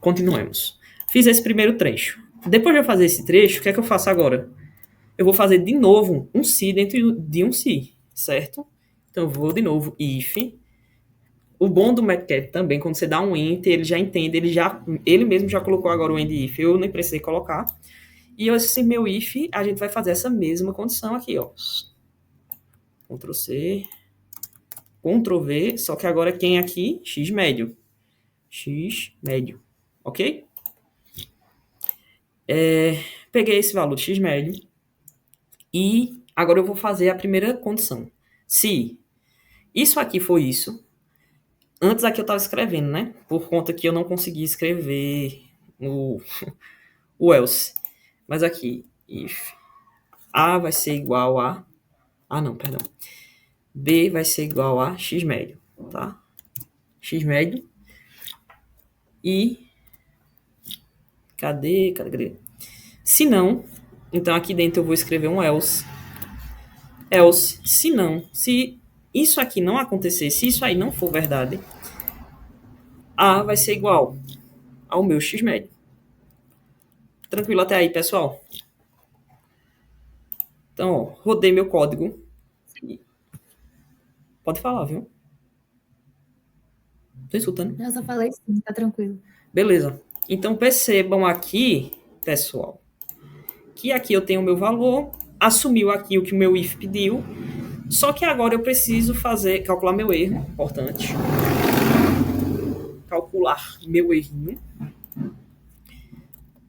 Continuemos. Fiz esse primeiro trecho. Depois de eu fazer esse trecho, o que é que eu faço agora? Eu vou fazer de novo um se dentro de um se, certo? Então eu vou de novo if. O bom do Matcat também, quando você dá um enter, ele já entende, ele mesmo já colocou agora o end if, eu nem precisei colocar. E esse meu if, a gente vai fazer essa mesma condição aqui, ó. Ctrl C, Ctrl V, só que agora quem aqui? X médio. X médio, ok? Peguei esse valor de x médio e agora eu vou fazer a primeira condição. Se isso aqui for isso, antes aqui eu estava escrevendo, né? Por conta que eu não consegui escrever o else. Mas aqui, if A vai ser igual a... Ah, não, perdão. B vai ser igual a x médio, tá? X médio. E... Cadê? Se não, então aqui dentro eu vou escrever um else. Else, se não, se isso aqui não acontecer, se isso aí não for verdade, A vai ser igual ao meu x médio. Tranquilo até aí, pessoal? Então, ó, rodei meu código. Pode falar, viu? Tô escutando? Eu só falei sim, tá tranquilo. Beleza. Então, percebam aqui, pessoal, que aqui eu tenho o meu valor, assumiu aqui o que o meu if pediu, só que agora eu preciso calcular meu erro, importante. Calcular meu errinho.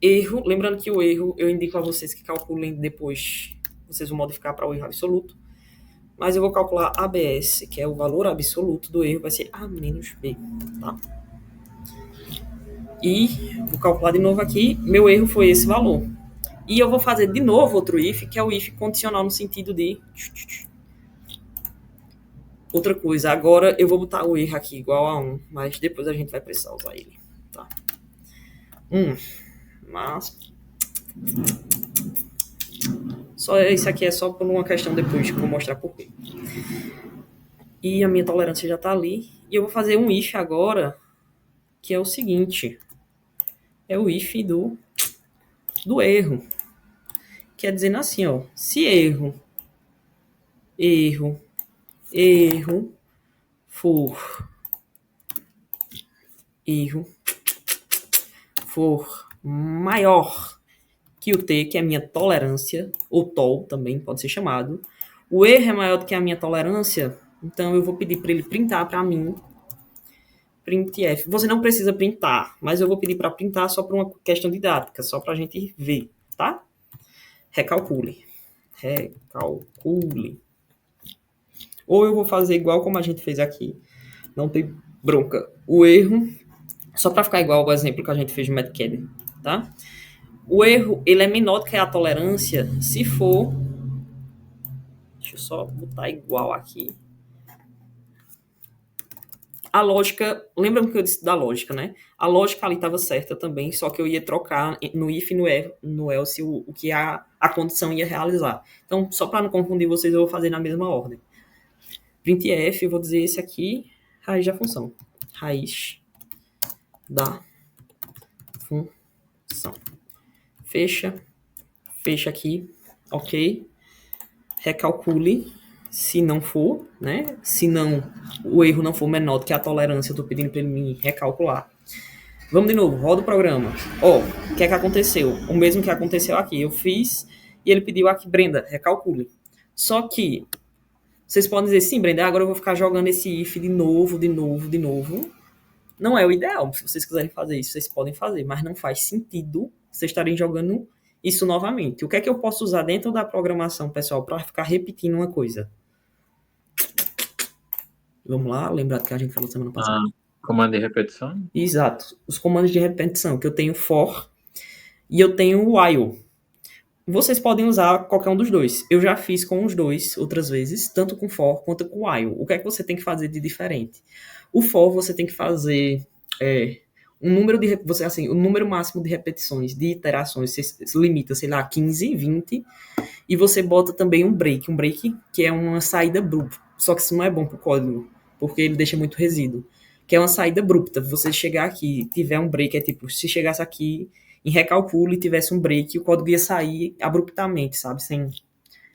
Erro, lembrando que o erro, eu indico a vocês que calculem depois, vocês vão modificar para o erro absoluto, mas eu vou calcular ABS, que é o valor absoluto do erro, vai ser A menos B, tá? E vou calcular de novo aqui, meu erro foi esse valor. E eu vou fazer de novo outro if, que é o if condicional no sentido de... Outra coisa, agora eu vou botar o erro aqui igual a 1, mas depois a gente vai precisar usar ele, tá? Mas... Só esse aqui é só por uma questão depois que eu vou mostrar por quê. E a minha tolerância já tá ali. E eu vou fazer um if agora, que é o seguinte. É o if do erro. Quer dizendo assim, ó. Se erro for maior que o T, que é a minha tolerância, ou TOL também pode ser chamado. O erro é maior do que a minha tolerância, então eu vou pedir para ele printar para mim printf. Você não precisa printar, mas eu vou pedir para printar só por uma questão didática, só para a gente ver, tá? Recalcule. Ou eu vou fazer igual como a gente fez aqui. Não tem bronca. O erro, só para ficar igual ao exemplo que a gente fez no Matcat, tá? O erro, ele é menor do que a tolerância se for... Deixa eu só botar igual aqui. A lógica... Lembra que eu disse da lógica, né? A lógica ali estava certa também, só que eu ia trocar no if e no else o que a condição ia realizar. Então, só para não confundir vocês, eu vou fazer na mesma ordem. Printf, eu vou dizer esse aqui. Raiz da função. Raiz da função. Fecha. Fecha aqui. Ok. Recalcule. Se não for, né? Se não, o erro não for menor do que a tolerância, eu tô pedindo para ele me recalcular. Vamos de novo, roda o programa. Ó, o que é que aconteceu? O mesmo que aconteceu aqui. Eu fiz e ele pediu aqui, Brenda, recalcule. Só que vocês podem dizer, sim, Brenda, agora eu vou ficar jogando esse if de novo. Não é o ideal. Se vocês quiserem fazer isso, vocês podem fazer, mas não faz sentido vocês estarem jogando isso novamente. O que é que eu posso usar dentro da programação, pessoal, para ficar repetindo uma coisa? Vamos lá, lembrar que a gente falou semana passada. Comando de repetição? Exato. Os comandos de repetição, que eu tenho for e eu tenho while. Vocês podem usar qualquer um dos dois. Eu já fiz com os dois outras vezes, tanto com for quanto com while. O que é que você tem que fazer de diferente? O for você tem que fazer um número de você assim, o número máximo de repetições, de iterações, você limita, sei lá, 15, 20, e você bota também um break que é uma saída abrupta. Só que isso não é bom pro código, porque ele deixa muito resíduo. Que é uma saída abrupta. Você chegar aqui, tiver um break, é tipo, se chegasse aqui em recalcule e tivesse um break, o código ia sair abruptamente, sabe? Sem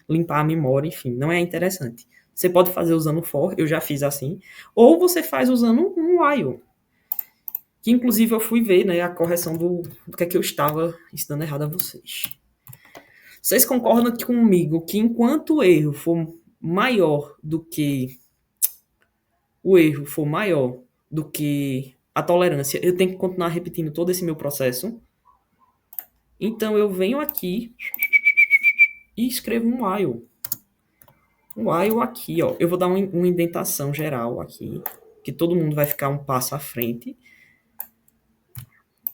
limpar a memória, enfim, não é interessante. Você pode fazer usando for, eu já fiz assim, ou você faz usando um while, que inclusive eu fui ver, né, a correção do que é que eu estava ensinando errado a vocês. Vocês concordam comigo que enquanto o erro for maior do que a tolerância, eu tenho que continuar repetindo todo esse meu processo? Então eu venho aqui e escrevo um while. Um while aqui, ó. Eu vou dar uma indentação geral aqui, que todo mundo vai ficar um passo à frente.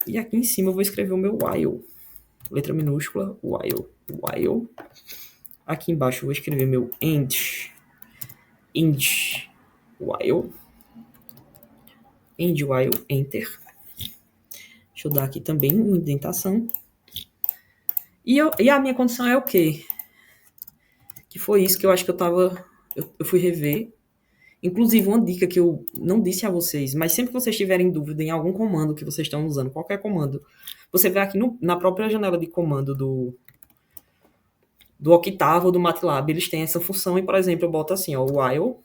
E aqui em cima eu vou escrever o meu while. Letra minúscula, while. Aqui embaixo eu vou escrever meu end, while. End, while, enter. Deixa eu dar aqui também uma indentação. E a minha condição é o quê? Que foi isso que eu acho que eu fui rever. Inclusive, uma dica que eu não disse a vocês, mas sempre que vocês tiverem dúvida em algum comando que vocês estão usando, qualquer comando, você vê aqui na própria janela de comando do Octave ou do MATLAB, eles têm essa função e, por exemplo, eu boto assim, ó, while,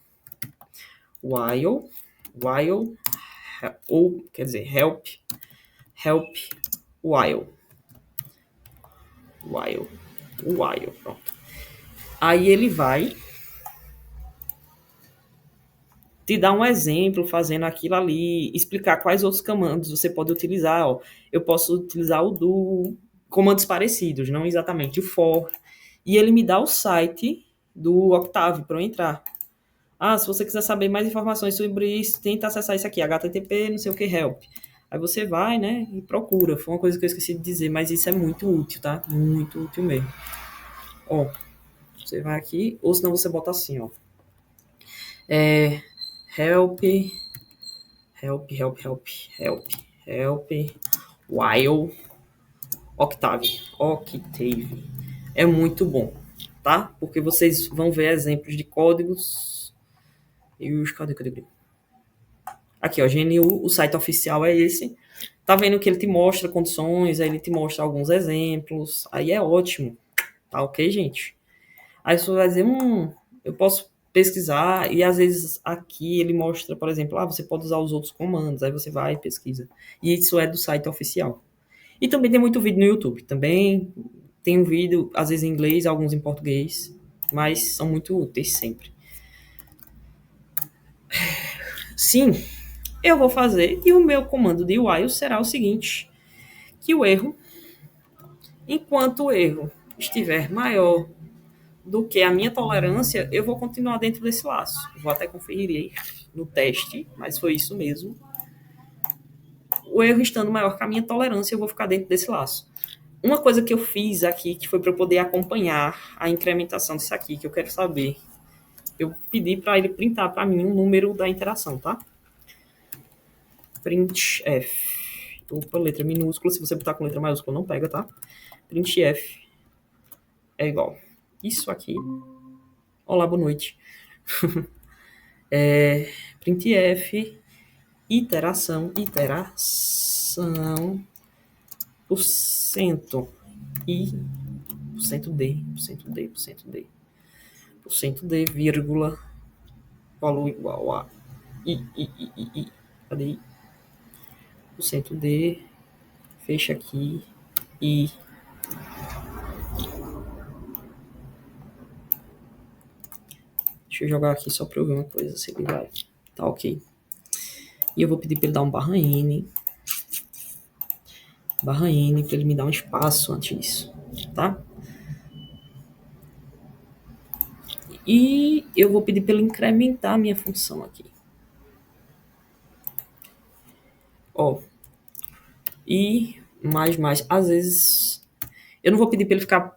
ou, quer dizer, help, while, pronto. Aí ele vai te dar um exemplo fazendo aquilo ali, explicar quais outros comandos você pode utilizar. Ó. Eu posso utilizar o do, comandos parecidos, não exatamente o for. E ele me dá o site do Octave para eu entrar. Se você quiser saber mais informações sobre isso, tenta acessar isso aqui, http, não sei o que, help. Aí você vai, né, e procura. Foi uma coisa que eu esqueci de dizer, mas isso é muito útil, tá? Muito útil mesmo. Ó, você vai aqui, ou senão você bota assim, ó. Help, while, Octave. É muito bom, tá? Porque vocês vão ver exemplos de códigos. Cadê? Aqui, ó, GNU, o site oficial é esse. Tá vendo que ele te mostra condições, aí ele te mostra alguns exemplos. Aí é ótimo. Tá ok, gente? Aí você vai dizer, eu posso pesquisar, e às vezes aqui ele mostra, por exemplo, você pode usar os outros comandos, aí você vai e pesquisa. E isso é do site oficial. E também tem muito vídeo no YouTube. Também tem um vídeo, às vezes em inglês, alguns em português, mas são muito úteis sempre. Sim, eu vou fazer, e o meu comando de while será o seguinte, que o erro, enquanto o erro estiver maior do que a minha tolerância, eu vou continuar dentro desse laço. Vou até conferir no teste, mas foi isso mesmo. O erro estando maior que a minha tolerância, eu vou ficar dentro desse laço. Uma coisa que eu fiz aqui, que foi para eu poder acompanhar a incrementação disso aqui, que eu quero saber, eu pedi para ele printar para mim o número da interação, tá? Printf. Opa, letra minúscula. Se você botar com letra maiúscula, não pega, tá? Printf é igual. Isso aqui. Olá, boa noite. printf, iteração, por cento i, por cento d, vírgula, valor igual a cadê i? Por cento d, fecha aqui, e deixa eu jogar aqui só para eu ver uma coisa, se ele vai. Tá ok. E eu vou pedir para ele dar um /n, para ele me dar um espaço antes disso, tá? E eu vou pedir para ele incrementar a minha função aqui. Ó. E mais, às vezes, eu não vou pedir para ele ficar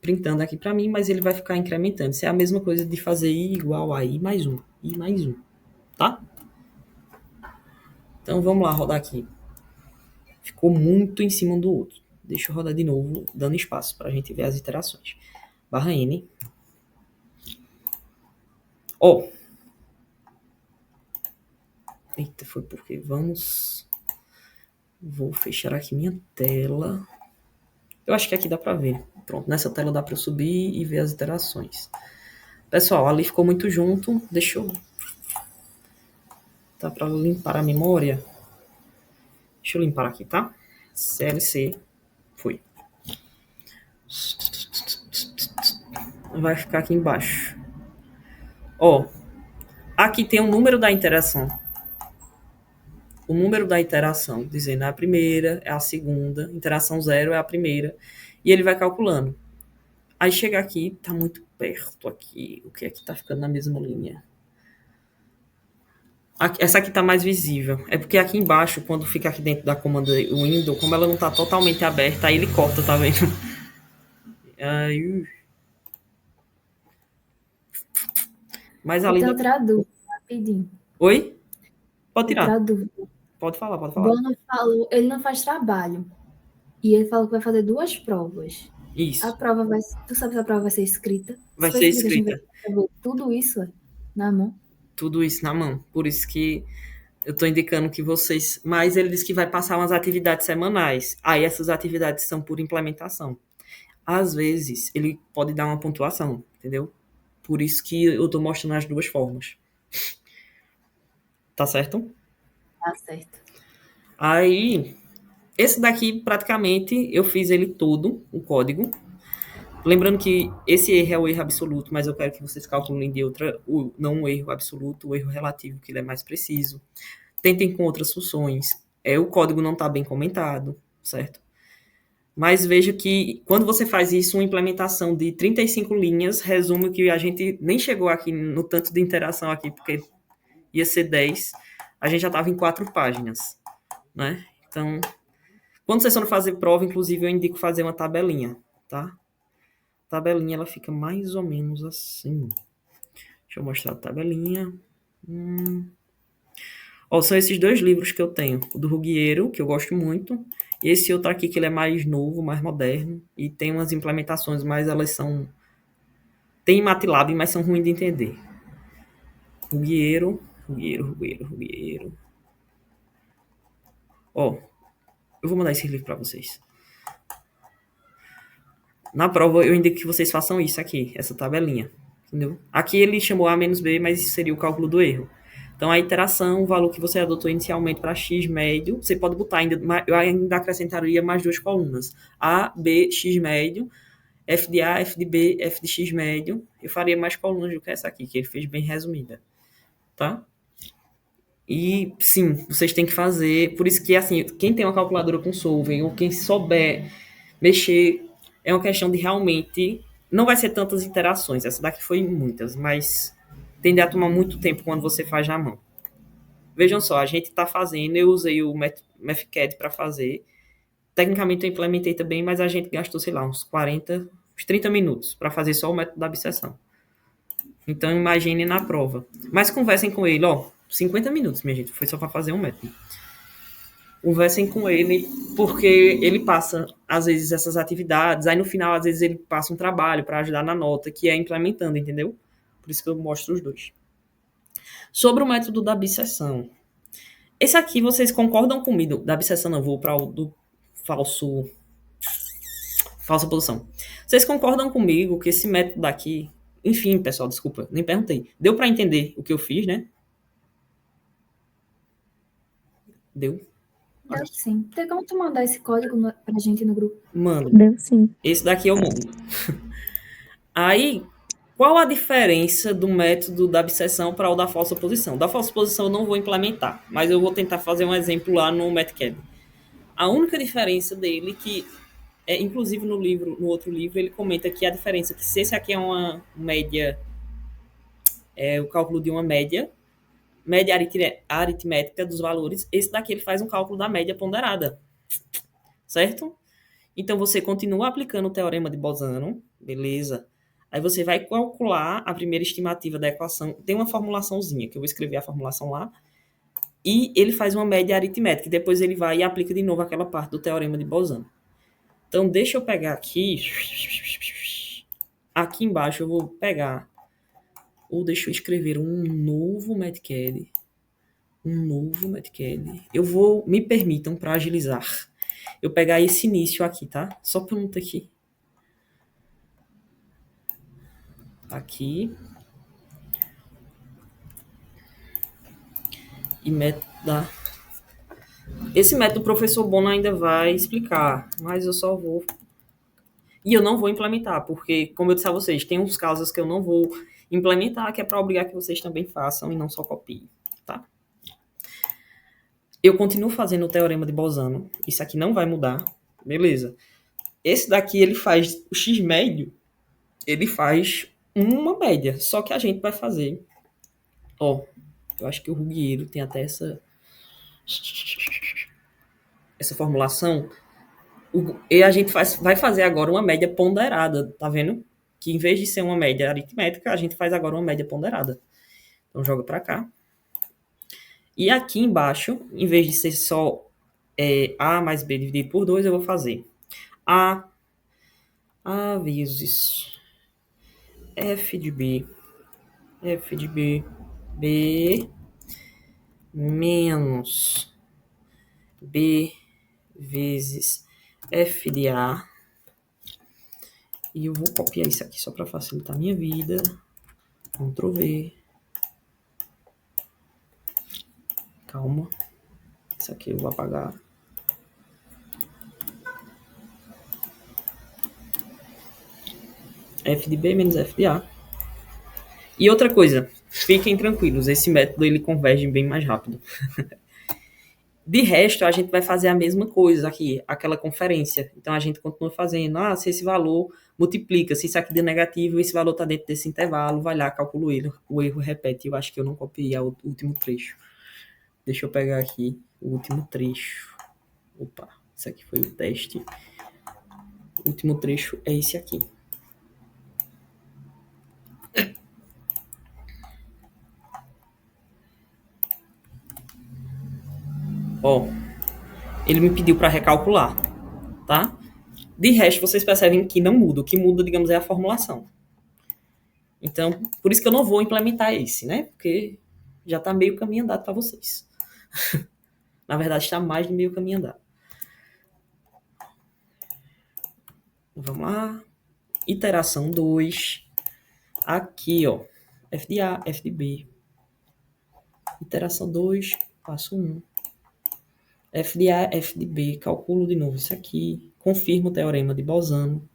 printando aqui para mim, mas ele vai ficar incrementando. Isso é a mesma coisa de fazer i igual a i mais 1, tá? Então vamos lá rodar aqui. Ficou muito em cima do outro. Deixa eu rodar de novo, dando espaço para a gente ver as iterações. /n. Ó. Eita, foi porque vou fechar aqui minha tela. Eu acho que aqui dá para ver. Pronto, nessa tela dá para eu subir e ver as iterações. Pessoal, ali ficou muito junto. Deixa eu... Tá para limpar a memória. Deixa eu limpar aqui, tá? CLC. Foi. Vai ficar aqui embaixo. Ó. Aqui tem o número da interação. O número da interação, dizendo a primeira, é a segunda, interação 0 é a primeira, e ele vai calculando. Aí chega aqui, tá muito perto aqui, o que é que tá ficando na mesma linha? Aqui, essa aqui tá mais visível, é porque aqui embaixo, quando fica aqui dentro da comanda window, como ela não tá totalmente aberta, aí ele corta, tá vendo? Aí... Mas ali... Eu traduz rapidinho. Oi? Pode tirar. Traduz. Pode falar. Bono falou, ele não faz trabalho. E ele falou que vai fazer 2 provas. Isso. A prova vai... Tu sabe se a prova vai ser escrita? Vai ser escrita. Tudo isso na mão. Tudo isso na mão. Por isso que eu tô indicando que vocês... Mas ele disse que vai passar umas atividades semanais. Aí essas atividades são por implementação. Às vezes, ele pode dar uma pontuação, entendeu? Por isso que eu tô mostrando as duas formas. Tá certo? Tá certo. Aí, esse daqui, praticamente, eu fiz ele todo, o código. Lembrando que esse erro é o erro absoluto, mas eu quero que vocês calculem de outra... Não o erro absoluto, o erro relativo, que ele é mais preciso. Tentem com outras funções. O código não está bem comentado, certo? Mas veja que, quando você faz isso, uma implementação de 35 linhas, resume que a gente nem chegou aqui no tanto de interação aqui, porque ia ser 10, a gente já estava em 4 páginas, né? Então, quando vocês forem fazer prova, inclusive, eu indico fazer uma tabelinha, tá? A tabelinha, ela fica mais ou menos assim. Deixa eu mostrar a tabelinha. Ó, são esses 2 livros que eu tenho. O do Ruggiero, que eu gosto muito, e esse outro aqui, que ele é mais novo, mais moderno, e tem umas implementações, mas elas são... Tem MATLAB, mas são ruins de entender. Ruggiero. Ó, eu vou mandar esse livro para vocês. Na prova, eu indico que vocês façam isso aqui, essa tabelinha, entendeu? Aqui ele chamou A menos B, mas isso seria o cálculo do erro. Então, a iteração, o valor que você adotou inicialmente para x médio, você pode botar ainda, eu ainda acrescentaria mais 2 colunas. A, B, x médio, f de A, f de B, f de x médio. Eu faria mais colunas do que essa aqui, que ele fez bem resumida, tá? E, sim, vocês têm que fazer, por isso que, assim, quem tem uma calculadora com Solver, ou quem souber mexer, é uma questão de realmente, não vai ser tantas interações, essa daqui foi muitas, mas tende a tomar muito tempo quando você faz na mão. Vejam só, a gente está fazendo, eu usei o MathCAD para fazer, tecnicamente eu implementei também, mas a gente gastou, sei lá, uns 30 minutos para fazer só o método da abscissão. Então, imagine na prova. Mas conversem com ele, ó, 50 minutos, minha gente, foi só para fazer um método. Conversem com ele, porque ele passa, às vezes, essas atividades, aí no final, às vezes, ele passa um trabalho para ajudar na nota, que é implementando, entendeu? Por isso que eu mostro os 2. Sobre o método da abscissão. Esse aqui, vocês concordam comigo? Da abscissão não, vou para o do falsa posição. Vocês concordam comigo que esse método daqui... Enfim, pessoal, desculpa, nem perguntei. Deu para entender o que eu fiz, né? Deu? Deu sim. Tem como tu mandar esse código pra gente no grupo? Mano, Deu sim. esse daqui é o mundo. Aí, qual a diferença do método da abscissão para o da falsa posição? Da falsa posição eu não vou implementar, mas eu vou tentar fazer um exemplo lá no MATCAD. A única diferença dele que inclusive no outro livro, ele comenta que a diferença é que se esse aqui é uma média, o cálculo de uma média aritmética dos valores, esse daqui ele faz um cálculo da média ponderada, certo? Então, você continua aplicando o teorema de Bolzano, beleza? Aí você vai calcular a primeira estimativa da equação, tem uma formulaçãozinha, que eu vou escrever a formulação lá, e ele faz uma média aritmética, e depois ele vai e aplica de novo aquela parte do teorema de Bolzano. Então, deixa eu pegar aqui. Aqui embaixo eu vou pegar. Ou deixa eu escrever um novo MATCAD. Me permitam, para agilizar, eu pegar esse início aqui, tá? Só para não ter aqui. Aqui. E método da... Esse método o professor Bono ainda vai explicar, mas eu só vou... E eu não vou implementar, porque, como eu disse a vocês, tem uns casos que eu não vou implementar, que é para obrigar que vocês também façam e não só copiem, tá? Eu continuo fazendo o teorema de Bolzano. Isso aqui não vai mudar, beleza? Esse daqui, ele faz o x médio, ele faz uma média, só que a gente vai fazer... Ó, eu acho que o Ruggiero tem até essa formulação, e a gente vai fazer agora uma média ponderada, tá vendo? Que em vez de ser uma média aritmética, a gente faz agora uma média ponderada. Então, joga para cá. E aqui embaixo, em vez de ser só A mais B dividido por 2, eu vou fazer A vezes F de B, B menos B vezes F de A. E eu vou copiar isso aqui só para facilitar a minha vida. Ctrl V. Calma. Isso aqui eu vou apagar. F de B menos F de A. E outra coisa, fiquem tranquilos, esse método ele converge bem mais rápido. De resto, a gente vai fazer a mesma coisa aqui, aquela conferência. Então, a gente continua fazendo, se esse valor multiplica, se isso aqui deu negativo, esse valor está dentro desse intervalo, vai lá, calcula o erro repete. Eu acho que eu não copiei o último trecho. Deixa eu pegar aqui o último trecho. Opa, isso aqui foi o teste. O último trecho é esse aqui. Ó, ele me pediu para recalcular, tá? De resto, vocês percebem que não muda. O que muda, digamos, é a formulação. Então, por isso que eu não vou implementar esse, né? Porque já está meio caminho andado para vocês. Na verdade, está mais de meio caminho andado. Vamos lá. Iteração 2. Aqui, ó. F de A, F de B. Iteração 2, passo 1. F de A, F de B. Calculo de novo isso aqui. Confirmo o teorema de Bolzano.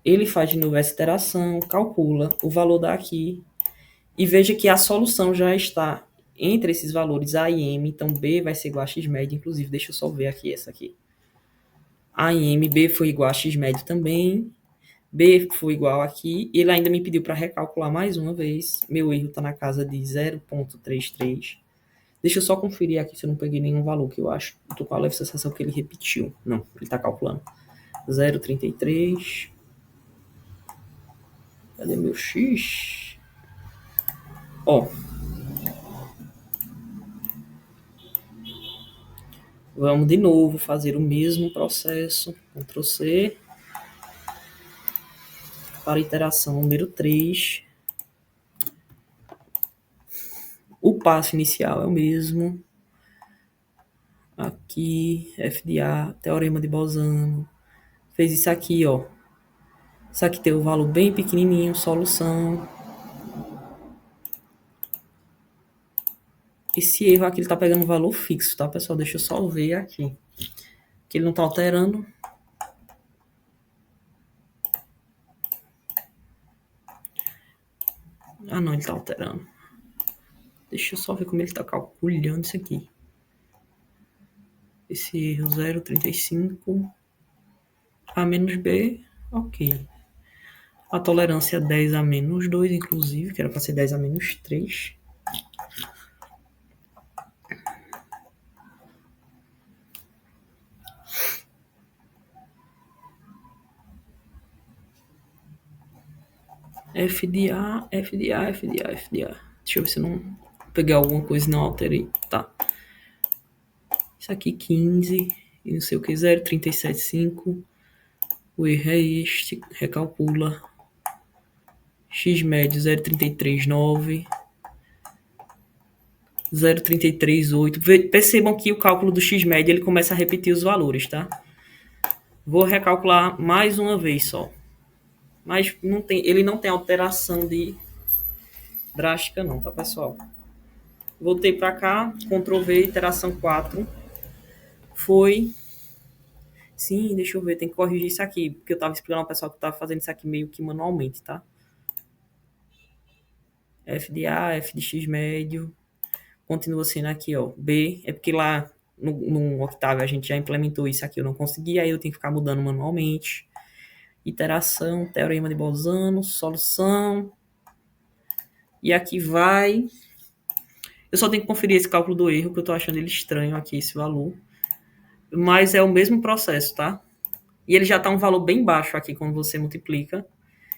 Ele faz de novo essa iteração, calcula o valor daqui. E veja que a solução já está entre esses valores A e M. Então, B vai ser igual a X médio. Inclusive, deixa eu só ver aqui essa aqui. A e M, B foi igual a X médio também. B foi igual aqui. Ele ainda me pediu para recalcular mais uma vez. Meu erro está na casa de 0,33. Deixa eu só conferir aqui se eu não peguei nenhum valor que eu acho. Estou com a leve sensação que ele repetiu. Não, ele está calculando. 0,33. Cadê meu X? Ó. Vamos de novo fazer o mesmo processo. Ctrl C. Para a iteração número 3. O passo inicial é o mesmo. Aqui, FDA, teorema de Bolzano. Fez isso aqui, ó. Isso aqui tem o valor bem pequenininho, solução. Esse erro aqui, ele tá pegando um valor fixo, tá, pessoal? Deixa eu só ver aqui. Que ele não tá alterando. Ah, não, ele tá alterando. Deixa eu só ver como ele tá calculando isso aqui. Esse erro 0,35. A menos B, ok. A tolerância é 10 a menos 2, inclusive, que era para ser 10 a menos 3. FDA, FDA, FDA, FDA. Deixa eu ver se eu não peguei alguma coisa e não alterei. Tá. Isso aqui 15 e não sei o que, 0,375. O erro é este, recalcula. X médio 0,339. 0,338. Percebam que o cálculo do X médio ele começa a repetir os valores, tá? Vou recalcular mais uma vez só. Mas não tem, ele não tem alteração de drástica não, tá, pessoal? Voltei para cá, Ctrl V, iteração 4. Foi... Sim, deixa eu ver, tem que corrigir isso aqui, porque eu tava explicando ao pessoal que tava fazendo isso aqui meio que manualmente, tá? F de A, F de X médio. Continua sendo aqui, ó. B, é porque lá no Octave a gente já implementou isso aqui, eu não consegui, aí eu tenho que ficar mudando manualmente. Iteração, teorema de Bolzano, solução. E aqui vai... Eu só tenho que conferir esse cálculo do erro, que eu tô achando ele estranho aqui, esse valor. Mas é o mesmo processo, tá? E ele já tá um valor bem baixo aqui quando você multiplica.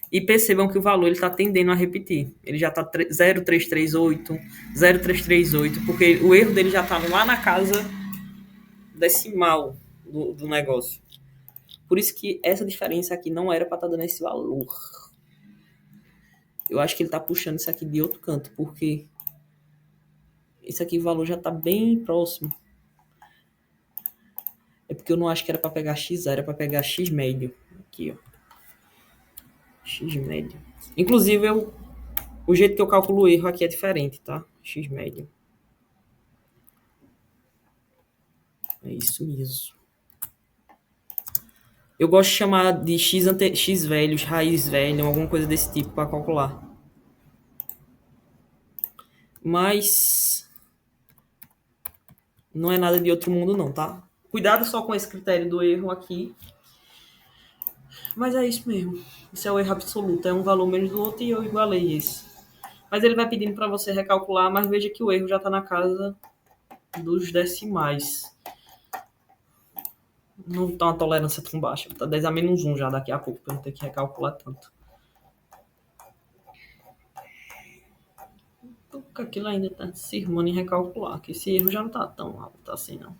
E percebam que o valor ele tá tendendo a repetir. Ele já tá 0,338, 0,338, porque o erro dele já tá lá na casa decimal do negócio. Por isso que essa diferença aqui não era para estar dando esse valor. Eu acho que ele tá puxando isso aqui de outro canto, porque esse aqui o valor já tá bem próximo. É porque eu não acho que era para pegar X, era para pegar X médio. Aqui, ó. X médio. Inclusive, o jeito que eu calculo o erro aqui é diferente, tá? X médio. É isso mesmo. Eu gosto de chamar de X velhos, raiz velha, alguma coisa desse tipo para calcular. Mas não é nada de outro mundo não, tá? Cuidado só com esse critério do erro aqui. Mas é isso mesmo. Isso é o erro absoluto. É um valor menos do outro e eu igualei esse. Mas ele vai pedindo para você recalcular, mas veja que o erro já está na casa dos decimais. Não está uma tolerância tão baixa. Está 10 a menos 1 já daqui a pouco, para não ter que recalcular tanto. Porque aquilo ainda está se irmando em recalcular, que esse erro já não está tão alto assim, não.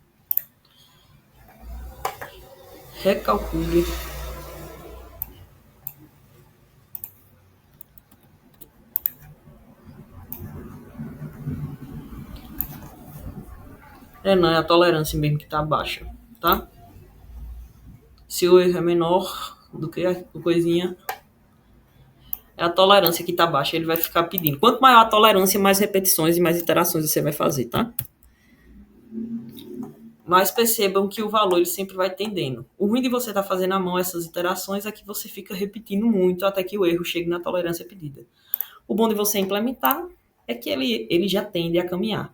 Recalcule. Não, é a tolerância mesmo que está baixa, tá? Se o erro é menor do que a coisinha, é a tolerância que está baixa, ele vai ficar pedindo. Quanto maior a tolerância, mais repetições e mais iterações você vai fazer, tá? Mas percebam que o valor ele sempre vai tendendo. O ruim de você estar fazendo à mão essas iterações é que você fica repetindo muito até que o erro chegue na tolerância pedida. O bom de você implementar é que ele já tende a caminhar.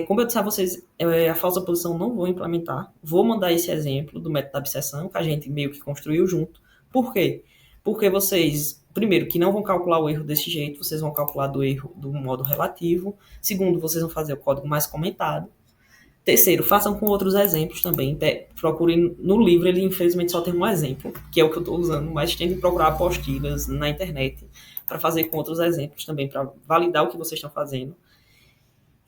Como eu disse a vocês, a falsa posição não vou implementar. Vou mandar esse exemplo do método da abscessão, que a gente meio que construiu junto. Por quê? Porque vocês, primeiro, que não vão calcular o erro desse jeito, vocês vão calcular do erro do modo relativo. Segundo, vocês vão fazer o código mais comentado. Terceiro, façam com outros exemplos também. Procurem no livro, ele infelizmente só tem um exemplo, que é o que eu estou usando, mas tentem procurar apostilas na internet para fazer com outros exemplos também, para validar o que vocês estão fazendo.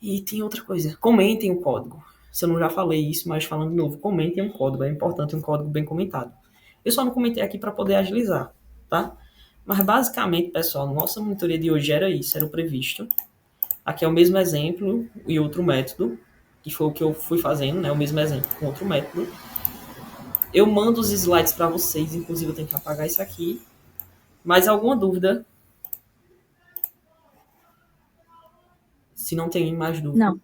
E tem outra coisa, comentem o código. Se eu não já falei isso, mas falando de novo, comentem um código, é importante um código bem comentado. Eu só não comentei aqui para poder agilizar, tá? Mas basicamente, pessoal, nossa monitoria de hoje era isso, era o previsto. Aqui é o mesmo exemplo e outro método, que foi o que eu fui fazendo, né? O mesmo exemplo com outro método. Eu mando os slides para vocês, inclusive eu tenho que apagar isso aqui. Mais alguma dúvida? Se não tem mais dúvida, Não.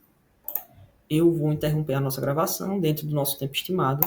eu vou interromper a nossa gravação dentro do nosso tempo estimado.